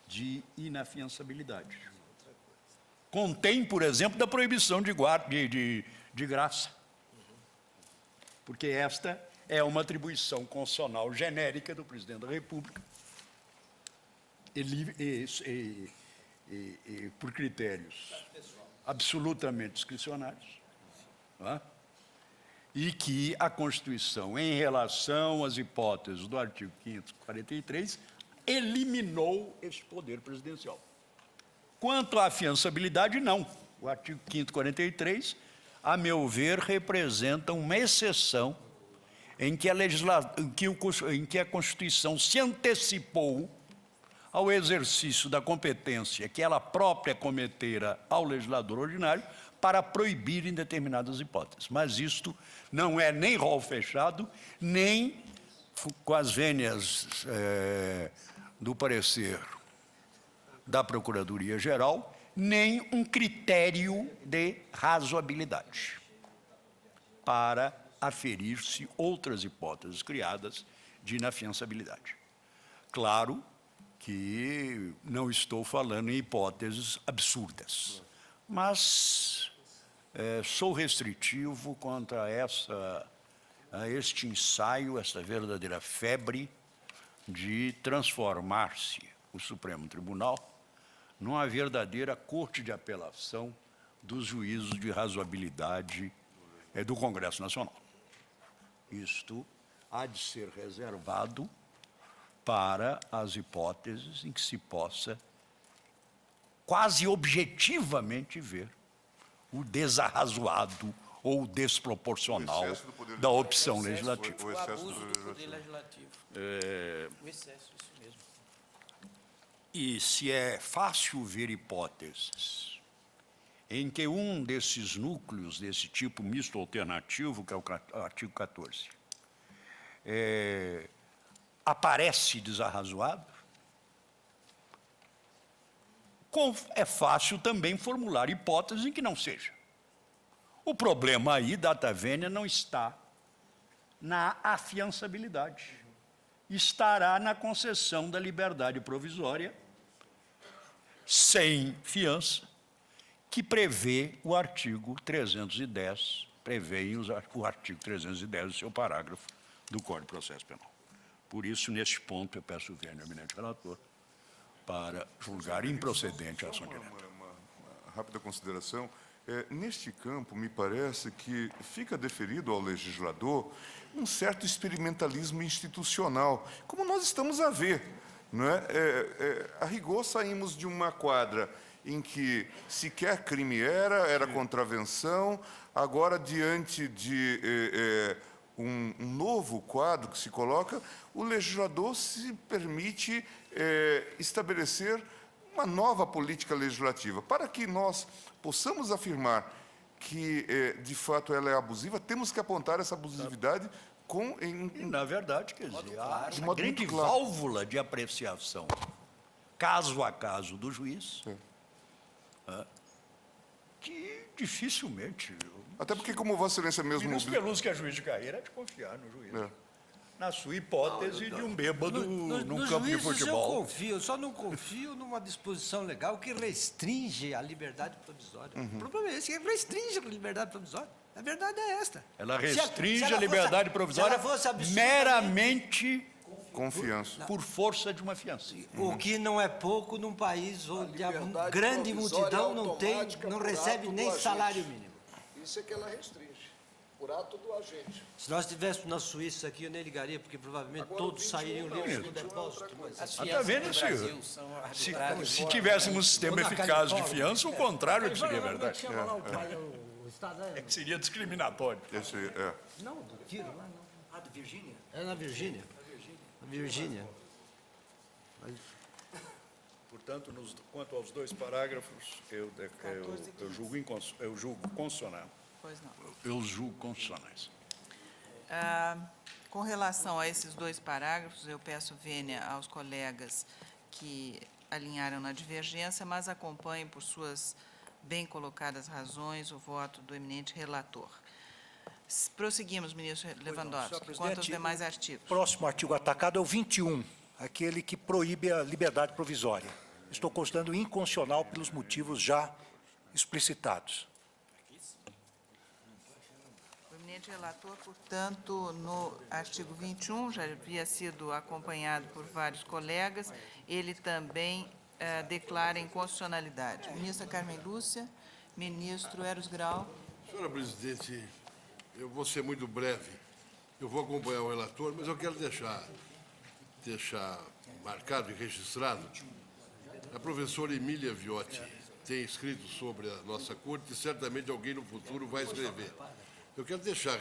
de inafiançabilidade. Contém, por exemplo, da proibição de graça, porque esta é uma atribuição constitucional genérica do presidente da República, por critérios absolutamente discricionários, não é? E que a Constituição, em relação às hipóteses do artigo 5º 43, eliminou esse poder presidencial. Quanto à afiançabilidade, não. O artigo 5º 43, a meu ver, representa uma exceção em que a Constituição se antecipou ao exercício da competência que ela própria cometera ao legislador ordinário para proibir em determinadas hipóteses. Mas isto não é nem rol fechado, nem com as vênias do parecer da Procuradoria-Geral, nem um critério de razoabilidade para aferir-se outras hipóteses criadas de inafiançabilidade. Claro que não estou falando em hipóteses absurdas, mas sou restritivo quanto a este ensaio, esta verdadeira febre de transformar-se o Supremo Tribunal numa verdadeira corte de apelação dos juízos de razoabilidade do Congresso Nacional. Isto há de ser reservado para as hipóteses em que se possa quase objetivamente ver o desarrazoado ou desproporcional da opção legislativa. O abuso do poder legislativo. O excesso, isso mesmo. E se é fácil ver hipóteses em que um desses núcleos, desse tipo misto alternativo, que é o artigo 14, aparece desarrazoado, é fácil também formular hipóteses em que não seja. O problema aí, data vênia, não está na afiançabilidade. Estará na concessão da liberdade provisória, sem fiança, que prevê o artigo 310, o artigo 310 do seu parágrafo do Código de Processo Penal. Por isso, neste ponto, eu peço o vênia ao eminente relator para julgar improcedente a ação direta. Uma rápida consideração. Neste campo, me parece que fica deferido ao legislador um certo experimentalismo institucional, como nós estamos a ver. Não é? A rigor, saímos de uma quadra em que sequer crime era contravenção, agora, diante de um novo quadro que se coloca, o legislador se permite estabelecer uma nova política legislativa. Para que nós possamos afirmar que, de fato, ela é abusiva, temos que apontar essa abusividade E, na verdade, quer dizer, há de uma modo grande muito claro. válvula de apreciação, caso a caso, do juiz, que dificilmente... Até porque, como Vossa Excelência mesmo... Menos Pelus, que é juiz de carreira, é de confiar no juiz. Na sua hipótese de um bêbado num campo de futebol. Eu só não confio numa disposição legal que restringe a liberdade provisória. O problema é esse, que restringe a liberdade provisória. A verdade é esta. Ela restringe a liberdade provisória meramente confiança. Por força de uma fiança. O que não é pouco num país onde a grande multidão não recebe nem salário mínimo. Isso é que ela restringe, por ato do agente. Se nós estivéssemos na Suíça aqui, eu nem ligaria, porque provavelmente Agora, todos sairiam livres do depósito. Está vendo, senhor? Se tivéssemos um sistema eficaz de fiança, o contrário seria verdade. É que seria discriminatório. Não, do tiro lá não. Ah, de Virgínia? É na Virgínia. Na Virgínia. Portanto, quanto aos dois parágrafos, eu julgo constitucional. Pois não. Eu julgo constitucionais. Com relação a esses dois parágrafos, eu peço vênia aos colegas que alinharam na divergência, mas acompanhem por suas bem colocadas razões o voto do eminente relator. Prosseguimos, ministro Lewandowski, quanto aos demais artigos. Próximo artigo atacado é o 21, aquele que proíbe a liberdade provisória. Estou considerando inconstitucional pelos motivos já explicitados. O eminente relator, portanto, no artigo 21, já havia sido acompanhado por vários colegas, ele também declara inconstitucionalidade. Ministra Carmen Lúcia, ministro Eros Grau. Senhora presidente, eu vou ser muito breve. Eu vou acompanhar o relator, mas eu quero deixar marcado e registrado A professora Emília Viotti tem escrito sobre a nossa corte e certamente alguém no futuro vai escrever. Eu quero deixar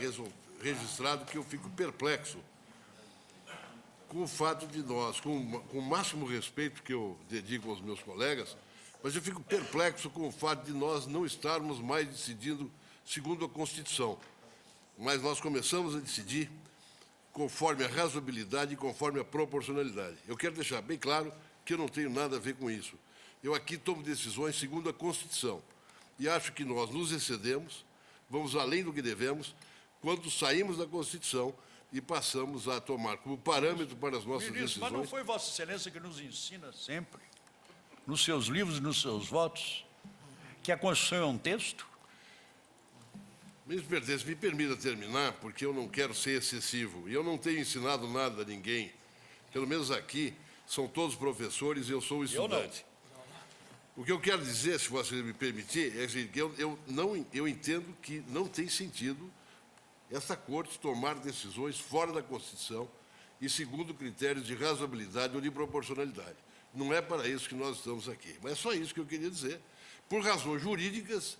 registrado que eu fico perplexo com o fato de nós, com o máximo respeito que eu dedico aos meus colegas, mas eu fico perplexo com o fato de nós não estarmos mais decidindo segundo a Constituição. Mas nós começamos a decidir conforme a razoabilidade e conforme a proporcionalidade. Eu quero deixar bem claro que eu não tenho nada a ver com isso. Eu aqui tomo decisões segundo a Constituição. E acho que nós nos excedemos, vamos além do que devemos, quando saímos da Constituição e passamos a tomar como parâmetro para as nossas Ministro, decisões... mas não foi Vossa Excelência que nos ensina sempre, nos seus livros e nos seus votos, que a Constituição é um texto? Ministro Pertence, me permita terminar, porque eu não quero ser excessivo. E eu não tenho ensinado nada a ninguém. Pelo menos aqui, são todos professores e eu sou estudante. O que eu quero dizer, se você me permitir, é que eu entendo que não tem sentido essa Corte tomar decisões fora da Constituição e segundo critérios de razoabilidade ou de proporcionalidade. Não é para isso que nós estamos aqui. Mas é só isso que eu queria dizer. Por razões jurídicas,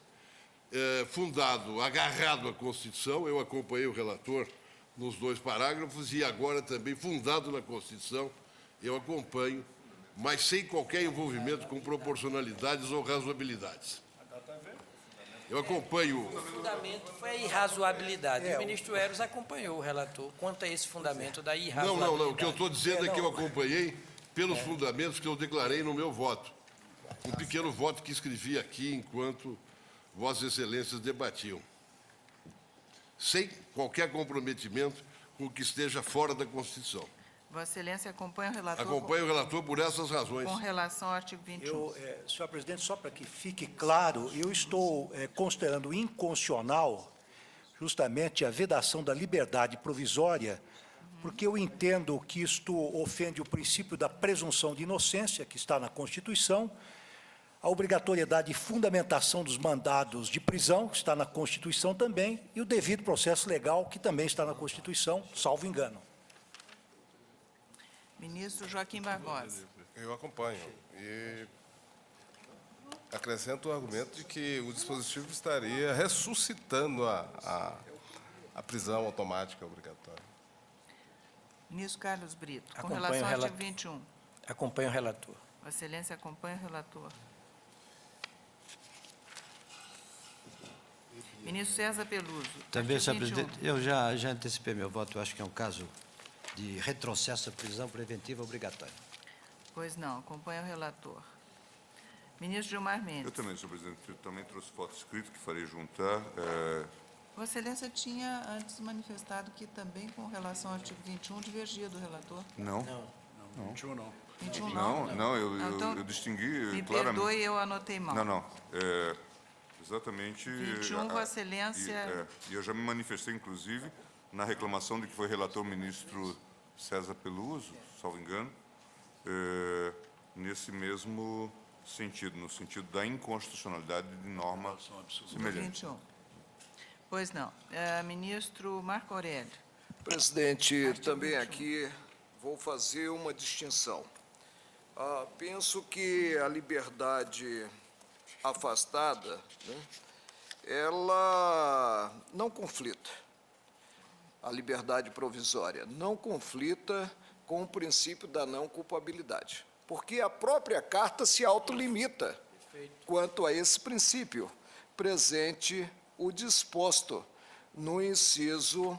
agarrado à Constituição, eu acompanhei o relator nos 2 parágrafos e agora também fundado na Constituição, eu acompanho, mas sem qualquer envolvimento com proporcionalidades ou razoabilidades. Eu acompanho... O fundamento foi a irrazoabilidade. O ministro Eros acompanhou o relator quanto a esse fundamento da irrazoabilidade. Não. O que eu estou dizendo é que eu acompanhei pelos fundamentos que eu declarei no meu voto. Um pequeno voto que escrevi aqui enquanto Vossas Excelências debatiam. Sem qualquer comprometimento com o que esteja fora da Constituição. Vossa Excelência acompanha o relator? Acompanho o relator por essas razões. Com relação ao artigo 21. Senhor presidente, só para que fique claro, eu estou considerando inconstitucional justamente a vedação da liberdade provisória, porque eu entendo que isto ofende o princípio da presunção de inocência, que está na Constituição, a obrigatoriedade de fundamentação dos mandados de prisão, que está na Constituição também, e o devido processo legal, que também está na Constituição, salvo engano. Ministro Joaquim Barbosa. Eu acompanho. E acrescento o argumento de que o dispositivo estaria ressuscitando a prisão automática obrigatória. Ministro Carlos Brito, com Acompanho relação o ao relator. artigo 21. Acompanho o relator. Vossa Excelência acompanha o relator. Ministro César Peluso. Também, artigo senhor 21. presidente, eu já antecipei meu voto. Eu acho que é um caso de retrocesso à prisão preventiva obrigatória. Pois não, acompanha o relator. Ministro Gilmar Mendes. Eu também, senhor presidente, eu também trouxe voto escrito que farei juntar. Vossa Excelência tinha antes manifestado que também, com relação ao artigo 21, divergia do relator. Não. 21 não. 21 não? Eu distingui Me claramente. perdoe, eu anotei mal. Não. Exatamente... 21, Vossa Excelência... E eu já me manifestei, inclusive, na reclamação de que foi relator o ministro César Peluso, salvo engano, nesse mesmo sentido, no sentido da inconstitucionalidade de norma semelhante. 21. Pois não. Ministro Marco Aurélio. Presidente, também aqui vou fazer uma distinção. Penso que a liberdade afastada, né, ela não conflita. A liberdade provisória não conflita com o princípio da não culpabilidade, porque a própria Carta se autolimita quanto a esse princípio, presente o disposto no inciso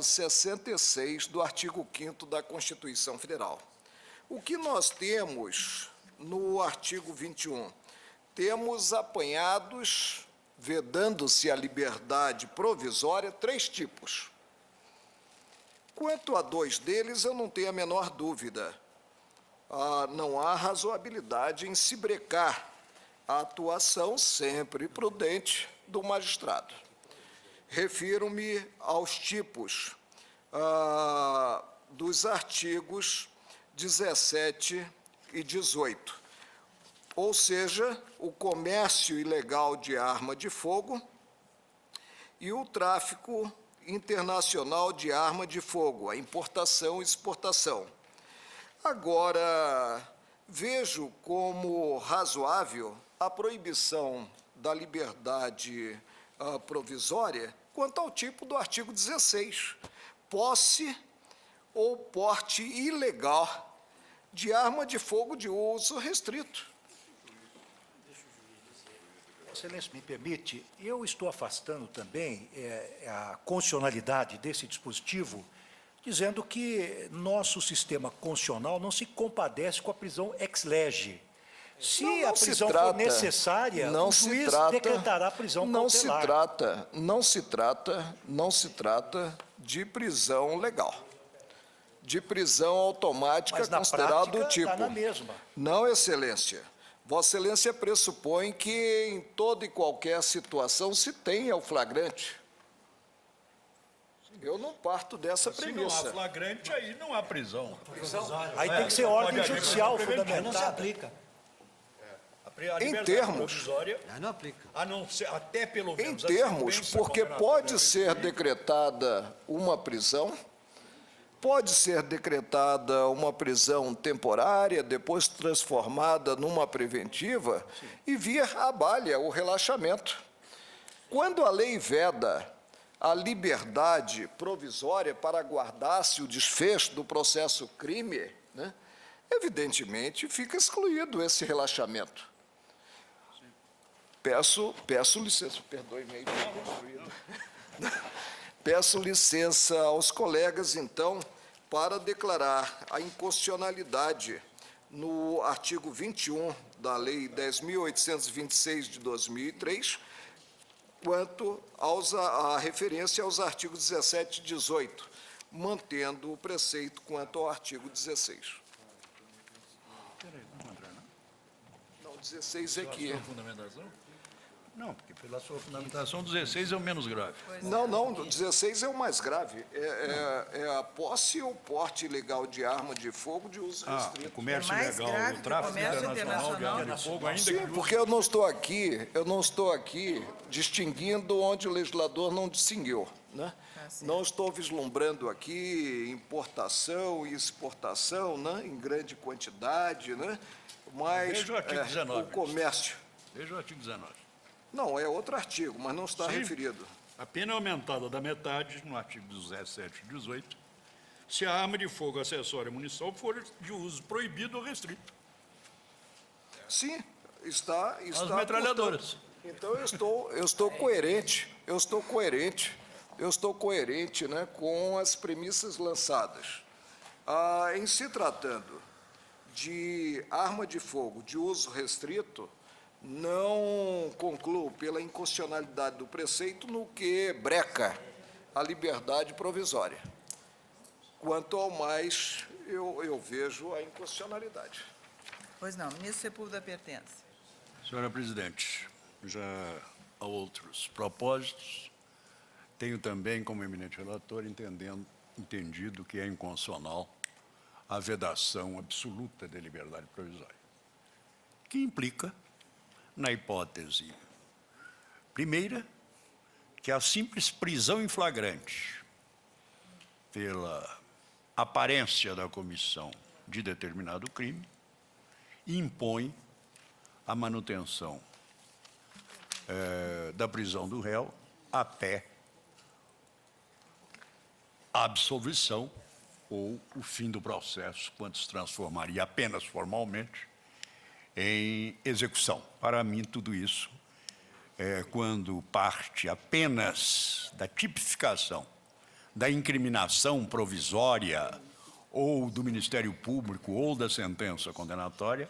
66 do artigo 5º da Constituição Federal. O que nós temos no artigo 21? Temos apanhados, vedando-se a liberdade provisória, 3 tipos. Quanto a 2 deles, eu não tenho a menor dúvida. Não há razoabilidade em se brecar a atuação sempre prudente do magistrado. Refiro-me aos tipos dos artigos 17 e 18, ou seja, o comércio ilegal de arma de fogo e o tráfico internacional de arma de fogo, a importação e exportação. Agora, vejo como razoável a proibição da liberdade provisória quanto ao tipo do artigo 16, posse ou porte ilegal de arma de fogo de uso restrito. Excelência, me permite, eu estou afastando também a constitucionalidade desse dispositivo, dizendo que nosso sistema constitucional não se compadece com a prisão ex lege. Se a prisão for necessária, o juiz decretará a prisão cautelar. Não se trata de prisão legal, de prisão automática considerado o tipo. Mas na prática está na mesma. Não, Excelência. Vossa Excelência pressupõe que em toda e qualquer situação se tenha o flagrante. Eu não parto dessa premissa. Se não há flagrante, aí não há prisão. Aí tem que ser ordem judicial fundamentada. Não se aplica. Em termos, Não aplica. a não ser, até pelo em menos... a termos, sentença porque condenatória pode ser decretada uma prisão, pode ser decretada uma prisão temporária, depois transformada numa preventiva, e vir à balha o relaxamento. Quando a lei veda a liberdade provisória para guardar-se o desfecho do processo crime, né, evidentemente fica excluído esse relaxamento. Peço licença, perdoe-me aí, peço licença aos colegas, então, para declarar a inconstitucionalidade no artigo 21 da Lei 10.826 de 2003, quanto à referência aos artigos 17 e 18, mantendo o preceito quanto ao artigo 16. Não, 16 é aqui. Não, porque pela sua fundamentação, 16 é o menos grave. Não, 16 é o mais grave. É a posse ou porte ilegal de arma de fogo de uso O restrito. comércio É mais ilegal, grave o que o tráfico comércio internacional de arma de fogo, ainda Sim, que... porque eu não estou aqui distinguindo onde o legislador não distinguiu, né? Não estou vislumbrando aqui importação e exportação, né, em grande quantidade, né? Mas Veja o artigo 19. o comércio. Veja o artigo 19. Não, é outro artigo, mas não está Sim. referido. A pena é aumentada da metade, no artigo 17 e 18, se a arma de fogo acessória munição for de uso proibido ou restrito. Sim, está. As metralhadoras. Portanto, então eu estou coerente, né, com as premissas lançadas. Em se tratando de arma de fogo de uso restrito, não concluo pela inconstitucionalidade do preceito no que breca a liberdade provisória. Quanto ao mais, eu vejo a inconstitucionalidade. Pois não, ministro Sepúlveda pertence. Senhora Presidente, já há outros propósitos, tenho também, como eminente relator, entendido que é inconstitucional a vedação absoluta da liberdade provisória, que implica, na hipótese primeira, que a simples prisão em flagrante pela aparência da comissão de determinado crime impõe a manutenção da prisão do réu até a absolvição ou o fim do processo, quando se transformaria apenas formalmente em execução. Para mim, tudo isso é quando parte apenas da tipificação, da incriminação provisória ou do Ministério Público ou da sentença condenatória,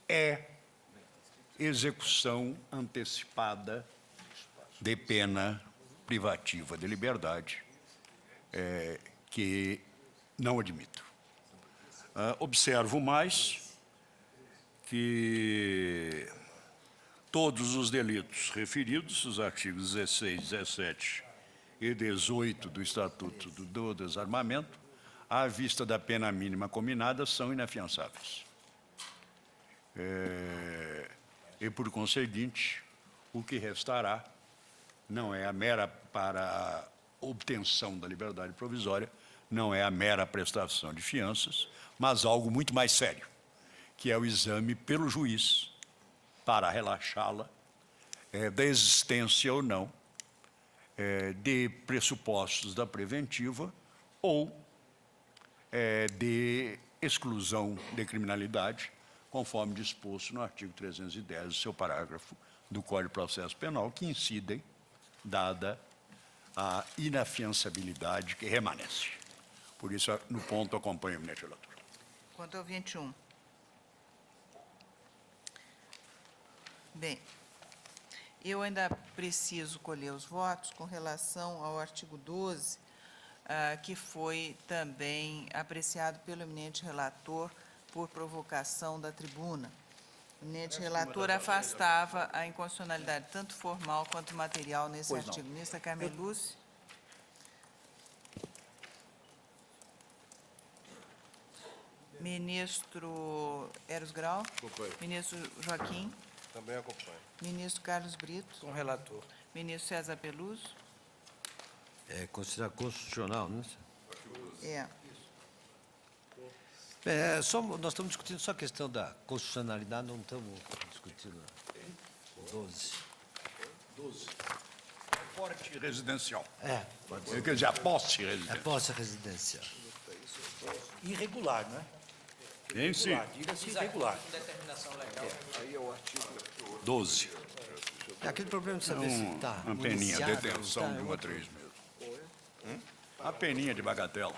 é execução antecipada de pena privativa de liberdade, que não admito. Observo mais que todos os delitos referidos, os artigos 16, 17 e 18 do Estatuto do Desarmamento, à vista da pena mínima combinada, são inafiançáveis. E, por conseguinte, o que restará não é a mera para a obtenção da liberdade provisória, não é a mera prestação de fianças, mas algo muito mais sério, que é o exame pelo juiz para relaxá-la da existência ou não de pressupostos da preventiva ou de exclusão de criminalidade, conforme disposto no artigo 310, seu parágrafo do Código de Processo Penal, que incidem, dada a inafiançabilidade que remanesce. Por isso, no ponto, acompanho o eminente relator. Quanto ao 21. Bem, eu ainda preciso colher os votos com relação ao artigo 12, que foi também apreciado pelo eminente relator por provocação da tribuna. O eminente relator afastava a inconstitucionalidade tanto formal quanto material nesse artigo. Ministra Carmen Lúcia. Ministro Eros Grau. Acompanho. Ministro Joaquim. Também acompanho. Ministro Carlos Brito. Com o relator. Ministro César Peluso. É considerar constitucional, né? É. Nós estamos discutindo só a questão da constitucionalidade, não estamos discutindo o 12. 12. Porte residencial. Pode ser. Quer dizer, a posse residencial. É posse residencial. Irregular, né? Em si. Diga-se irregular. Determinação legal. Aí é o artigo 12. É aquele problema de saber se está Uma peninha, detenção de 1 a 3 meses. A peninha de bagatela.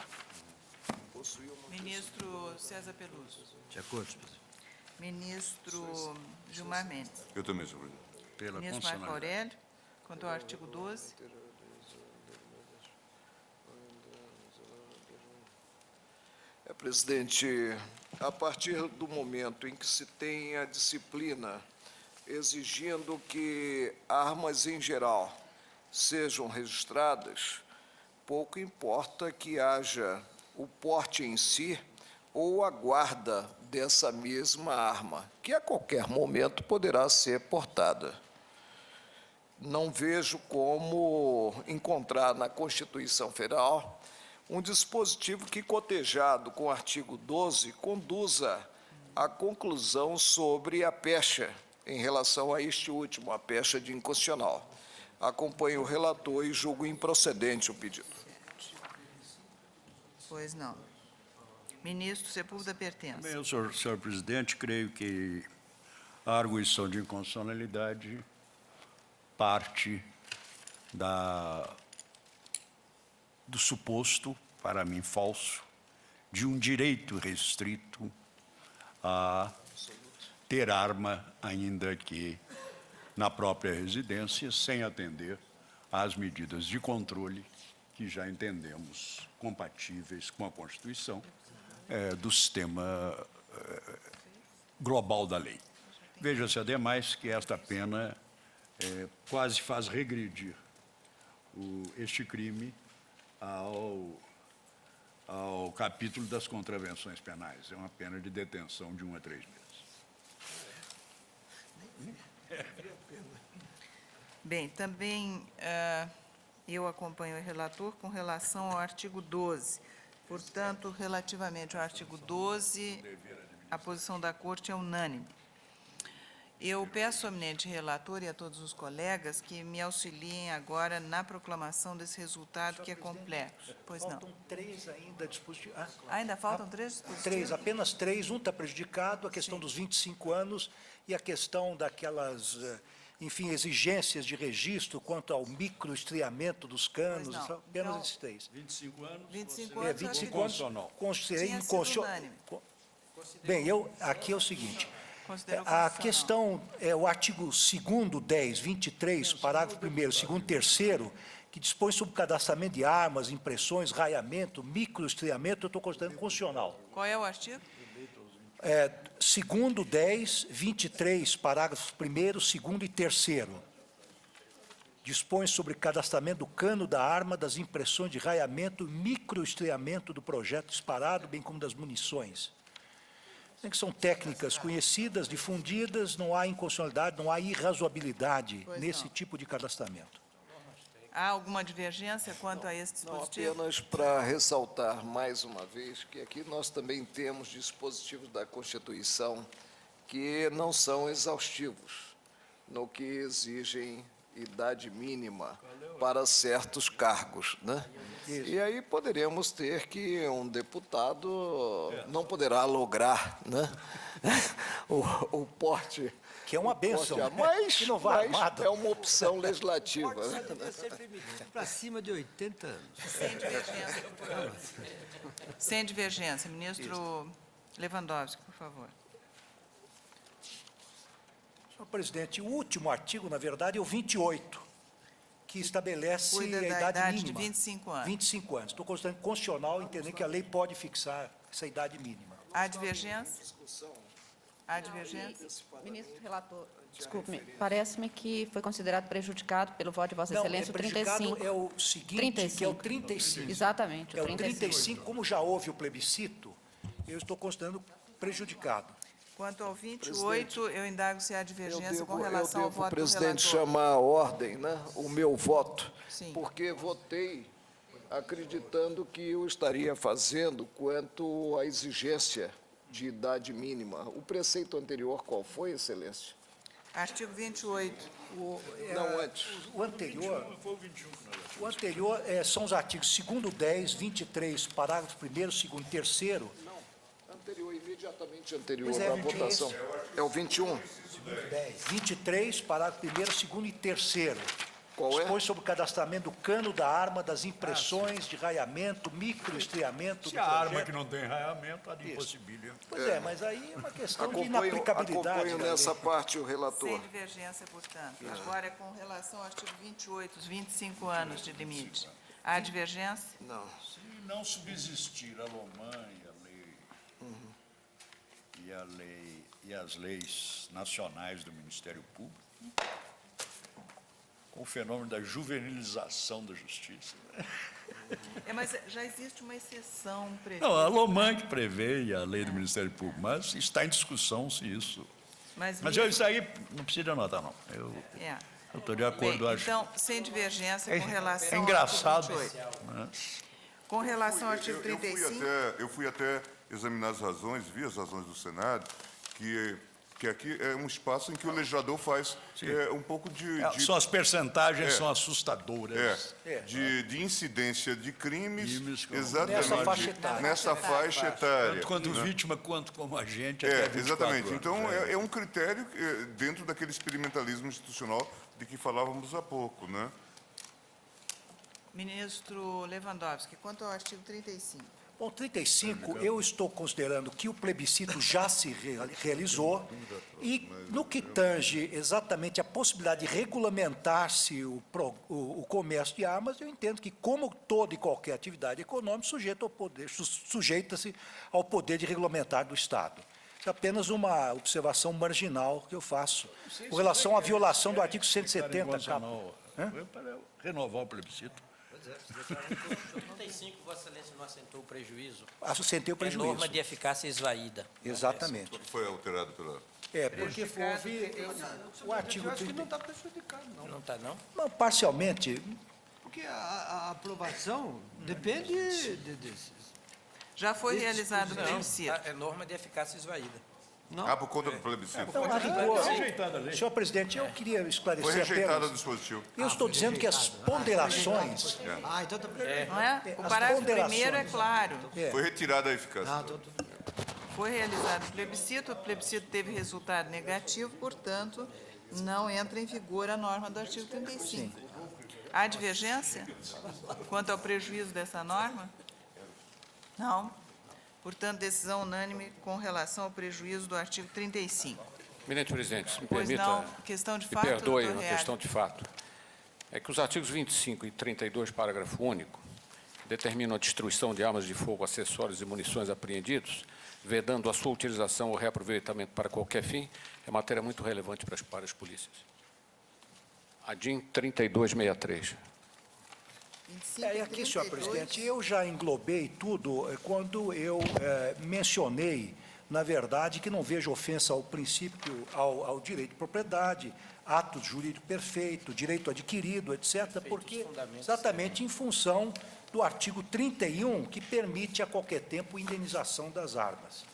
Ministro César Peluso. De acordo, presidente. Ministro Gilmar Mendes. Eu também, senhor presidente. Pela Ministro Marco constitucionalidade. Aurélio. Quanto ao artigo 12. Presidente, a partir do momento em que se tem a disciplina exigindo que armas em geral sejam registradas, pouco importa que haja o porte em si ou a guarda dessa mesma arma, que a qualquer momento poderá ser portada. Não vejo como encontrar na Constituição Federal um dispositivo que, cotejado com o artigo 12, conduza à conclusão sobre a pecha em relação a este último, a pecha de inconstitucional. Acompanho o relator e julgo improcedente o pedido. Pois não. Ministro Sepúlveda Pertença. Bem, senhor presidente, creio que a arguição de inconstitucionalidade parte do suposto, para mim falso, de um direito restrito a ter arma, ainda que na própria residência, sem atender às medidas de controle que já entendemos compatíveis com a Constituição do sistema global da lei. Veja-se, ademais, que esta pena quase faz regredir este crime ao capítulo das contravenções penais. É uma pena de detenção de 1 a 3 meses. Bem, também eu acompanho o relator com relação ao artigo 12. Portanto, relativamente ao artigo 12, a posição da Corte é unânime. Eu peço ao eminente relator e a todos os colegas que me auxiliem agora na proclamação desse resultado, que é complexo. Pois não. Faltam 3 ainda dispositivos. Ainda faltam 3 dispositivos? 3, apenas 3. Um está prejudicado, a questão dos 25 anos e a questão daquelas, enfim, exigências de registro quanto ao microestriamento dos canos. Pois não. Apenas Então, esses 3. 25 anos? 25 anos, 25 anos. tinha sido unânime. Bem, aqui é o seguinte. Considerou A constitucional. questão é o artigo 2º, 10, 23, parágrafo 1º, 2º, 3º, que dispõe sobre o cadastramento de armas, impressões, raiamento, microestriamento, eu estou considerando constitucional. Qual é o artigo? 2º, 10, 23, parágrafos 1º, 2º e 3º. Dispõe sobre cadastramento do cano da arma, das impressões de raiamento e microestriamento do projeto disparado, bem como das munições. Que são técnicas conhecidas, difundidas, não há inconstitucionalidade, não há irrazoabilidade nesse tipo de cadastramento. Há alguma divergência quanto a esse Não, dispositivo? apenas para ressaltar mais uma vez que aqui nós também temos dispositivos da Constituição que não são exaustivos, no que exigem idade mínima para certos cargos, né? E aí poderemos ter que um deputado não poderá lograr, né, o porte. Que é uma bênção, né? Mas, Que não vai mas armado. é uma opção legislativa. Né? Para cima de 80 anos. Sem divergência. Sem divergência. Ministro Lewandowski, por favor. Senhor presidente, o último artigo, na verdade, é o 28, que estabelece Cuida a da idade idade de mínima. 25 anos. 25 anos. Estou considerando constitucional entender que a lei pode fixar essa idade mínima. Há divergência? Há divergência? Ministro relator, desculpe-me, parece-me que foi considerado prejudicado pelo voto de Vossa Não, Excelência o prejudicado 35. é o seguinte, que é o 35. Exatamente, É o 35. Como já houve o plebiscito, eu estou considerando prejudicado. Quanto ao 28, eu indago se há divergência com Eu relação ao devo, voto do presidente, relator. chamar a ordem, né, o meu voto, Sim. porque votei acreditando que eu estaria fazendo quanto à exigência de idade mínima. O preceito anterior qual foi, Excelência? Artigo 28. Não, antes. O anterior, são os artigos 2º, 10, 23, parágrafo 1º, 2º e 3º. Anterior, imediatamente anterior Pois é, à 23. votação. É o 21? 23, parágrafo 1º, 2º e 3º. Qual é? Dispõe sobre o cadastramento do cano da arma, das impressões de raiamento, microestriamento Se do a arma projeto. que não tem raiamento, há de impossibilha. Pois é, mas aí é uma questão de Acompanho inaplicabilidade. da nessa lei. parte o relator. Sem divergência, portanto. Agora, com relação ao artigo 28, os 25 anos de limite. Há divergência? Não. Se não subsistir a LOMAN e as leis nacionais do Ministério Público, com o fenômeno da juvenilização da justiça. Mas já existe uma exceção prevista. Não, a LOMAN que prevê a lei do Ministério Público, mas está em discussão se isso. Mas isso aí não precisa anotar, não. Eu estou de acordo, Bem, acho. então, sem divergência com relação É engraçado. ao artigo 28. Mas, Com relação ao artigo 35... Eu fui até examinar as razões, vi as razões do Senado, que aqui é um espaço em que o legislador faz um pouco de... são as percentagens são assustadoras. De incidência de crimes, Nessa faixa etária. nessa faixa etária. Tanto quanto né? vítima, quanto como agente, até 24 exatamente. anos. Então, é um critério dentro daquele experimentalismo institucional de que falávamos há pouco, né? Ministro Lewandowski, quanto ao artigo 35. Bom, 35, eu estou considerando que o plebiscito já se realizou e, no que tange exatamente a possibilidade de regulamentar-se o comércio de armas, eu entendo que, como toda e qualquer atividade econômica, sujeita-se ao poder de regulamentar do Estado. Isso é apenas uma observação marginal que eu faço com relação à violação do artigo 170. Para renovar o plebiscito. 35, Vossa Excelência não assentou o prejuízo. Assentei o prejuízo. É norma de eficácia esvaída. Exatamente. Foi alterado pela... Porque houve o artigo... Eu acho que não está prejudicado, não. Não está, não? Não, parcialmente. Porque a aprovação depende desses. Já foi realizado o plebiscito. É norma de eficácia esvaída. Ah, por conta do plebiscito. Então, a rigor, senhor presidente, eu queria esclarecer Foi rejeitado o apenas. dispositivo. Eu estou dizendo que as ponderações... Então está Não é? O as parágrafo ponderações. 1º é claro. Foi retirada a eficácia. Foi realizado o plebiscito teve resultado negativo, portanto, não entra em vigor a norma do artigo 35. Há divergência quanto ao prejuízo dessa norma? Não. Portanto, decisão unânime com relação ao prejuízo do artigo 35. Eminente presidente, se me Pois permita, não, questão de me fato, perdoe, doutor uma Reale. questão de fato. É que os artigos 25 e 32, parágrafo único, determinam a destruição de armas de fogo, acessórios e munições apreendidos, vedando a sua utilização ou reaproveitamento para qualquer fim, é matéria muito relevante para as polícias. A DIN 3263. 25 É, e aqui, senhor 32. presidente, eu já englobei tudo quando eu mencionei na verdade, que não vejo ofensa ao princípio, ao direito de propriedade, ato jurídico perfeito, direito adquirido, etc., porque exatamente em função do artigo 31, que permite a qualquer tempo indenização das armas,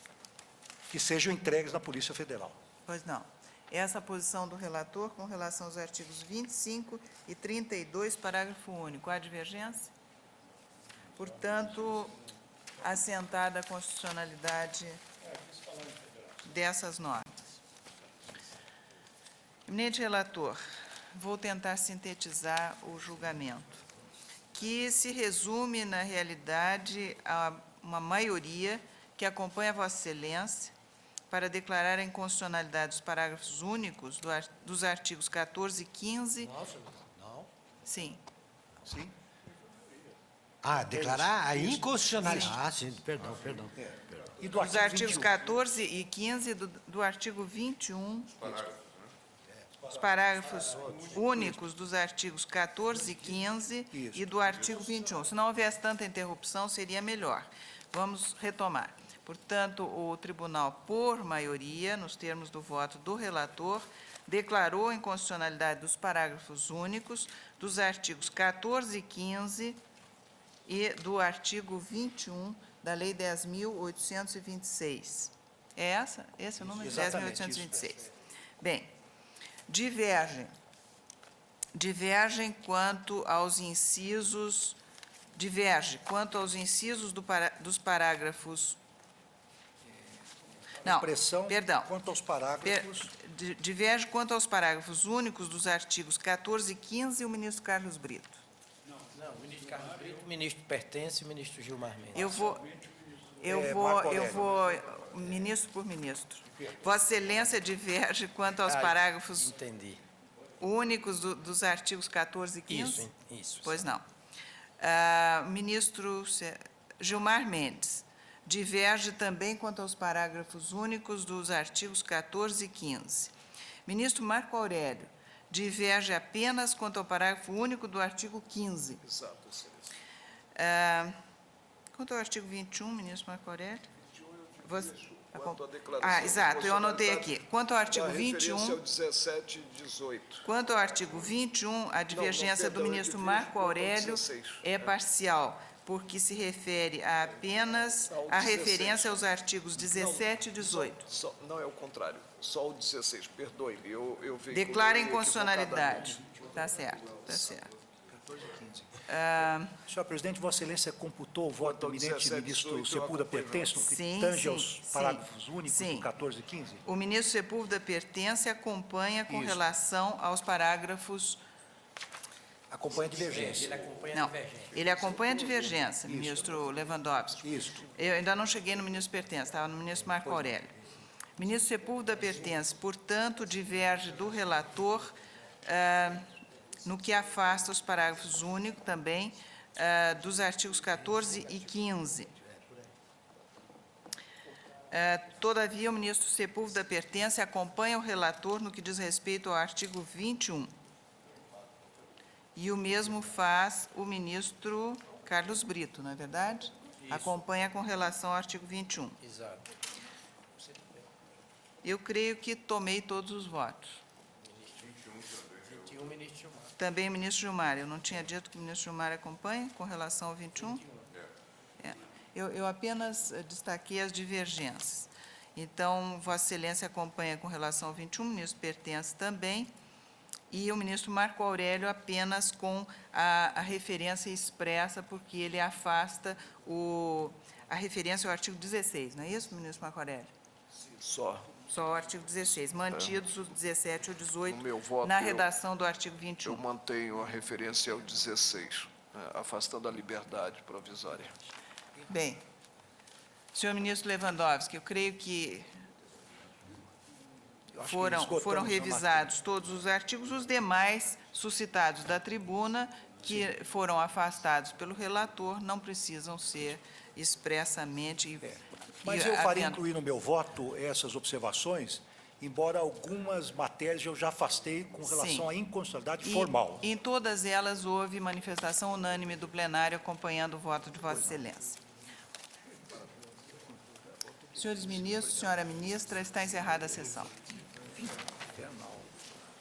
que sejam entregues na Polícia Federal. Pois não. Essa é a posição do relator com relação aos artigos 25 e 32, parágrafo único. Há divergência? Portanto, assentada a constitucionalidade dessas normas. Eminente relator, vou tentar sintetizar o julgamento, que se resume, na realidade, a uma maioria que acompanha Vossa Excelência para declarar a inconstitucionalidade dos parágrafos únicos dos artigos 14 e 15. Nossa, não. Sim. Sim? Ah, declarar a inconstitucionalidade. Ah, sim, perdão. E do Os artigos 14 e 15 do artigo 21. Os parágrafos únicos dos artigos 14 e 15 e do artigo 21. Se não houvesse tanta interrupção, seria melhor. Vamos retomar. Portanto, o tribunal, por maioria, nos termos do voto do relator, declarou a inconstitucionalidade dos parágrafos únicos dos artigos 14 e 15 e do artigo 21 da Lei 10.826. É essa? Esse é o número? 10.826. Bem, divergem quanto aos incisos, dos parágrafos. Não, perdão. Quanto aos parágrafos... Diverge quanto aos parágrafos únicos dos artigos 14 e 15, o ministro Carlos Brito. Não, o ministro Carlos Brito, o ministro Pertence e o ministro Gilmar Mendes. Eu vou, ministro por ministro. Vossa Excelência diverge quanto aos parágrafos Entendi. únicos dos artigos 14 e 15? Isso. Pois não. Ministro Gilmar Mendes diverge também quanto aos parágrafos únicos dos artigos 14 e 15. Ministro Marco Aurélio diverge apenas quanto ao parágrafo único do artigo 15. Exato, excelência. Quanto ao artigo 21, ministro Marco Aurélio? Quanto à declaração exato, eu anotei aqui. Quanto ao artigo 21... referência ao 17 e 18. Quanto ao artigo 21, a divergência do ministro Marco Aurélio é parcial, porque se refere a apenas a referência aos artigos 17 e 18. Não é o contrário, só o 16, perdoe-me, eu veiculei Declara inconstitucionalidade. Está certo, está certo. Senhor presidente, Vossa Excelência computou o voto do eminente 17, ministro 18, Sepúlveda Pertence, no que Sim, tange sim, aos sim. parágrafos únicos Sim. do 14 e 15? O ministro Sepúlveda Pertence acompanha com Isso. relação aos parágrafos... Acompanha a divergência. Não, ele acompanha a divergência, ministro Lewandowski. Isso. Eu ainda não cheguei no ministro Pertence, estava no ministro Marco Aurélio. Ministro Sepúlveda Pertence, portanto, diverge do relator no que afasta os parágrafos únicos também dos artigos 14 e 15. Todavia, o ministro Sepúlveda Pertence acompanha o relator no que diz respeito ao artigo 21. E o mesmo faz o ministro Carlos Brito, não é verdade? Isso. Acompanha com relação ao artigo 21. Exato. Eu creio que tomei todos os votos. 21, ministro Gilmar. Também o ministro Gilmar. Eu não tinha dito que o ministro Gilmar acompanha com relação ao 21? Eu apenas destaquei as divergências. Então, Vossa Excelência acompanha com relação ao 21, o ministro Pertence também, e o ministro Marco Aurélio apenas com a referência expressa, porque ele afasta a referência ao artigo 16, não é isso, ministro Marco Aurélio? Só. Só o artigo 16, mantidos os 17 e o 18 No meu voto, na redação do artigo 21. Eu mantenho a referência ao 16, afastando a liberdade provisória. Bem, senhor ministro Lewandowski, eu creio que foram revisados todos os artigos, os demais suscitados da tribuna, que foram afastados pelo relator, não precisam ser expressamente... Mas eu faria incluir no meu voto essas observações, embora algumas matérias eu já afastei com relação à inconstitucionalidade formal. Em todas elas houve manifestação unânime do plenário acompanhando o voto de Vossa Excelência. Senhores ministros, senhora ministra, está encerrada a sessão.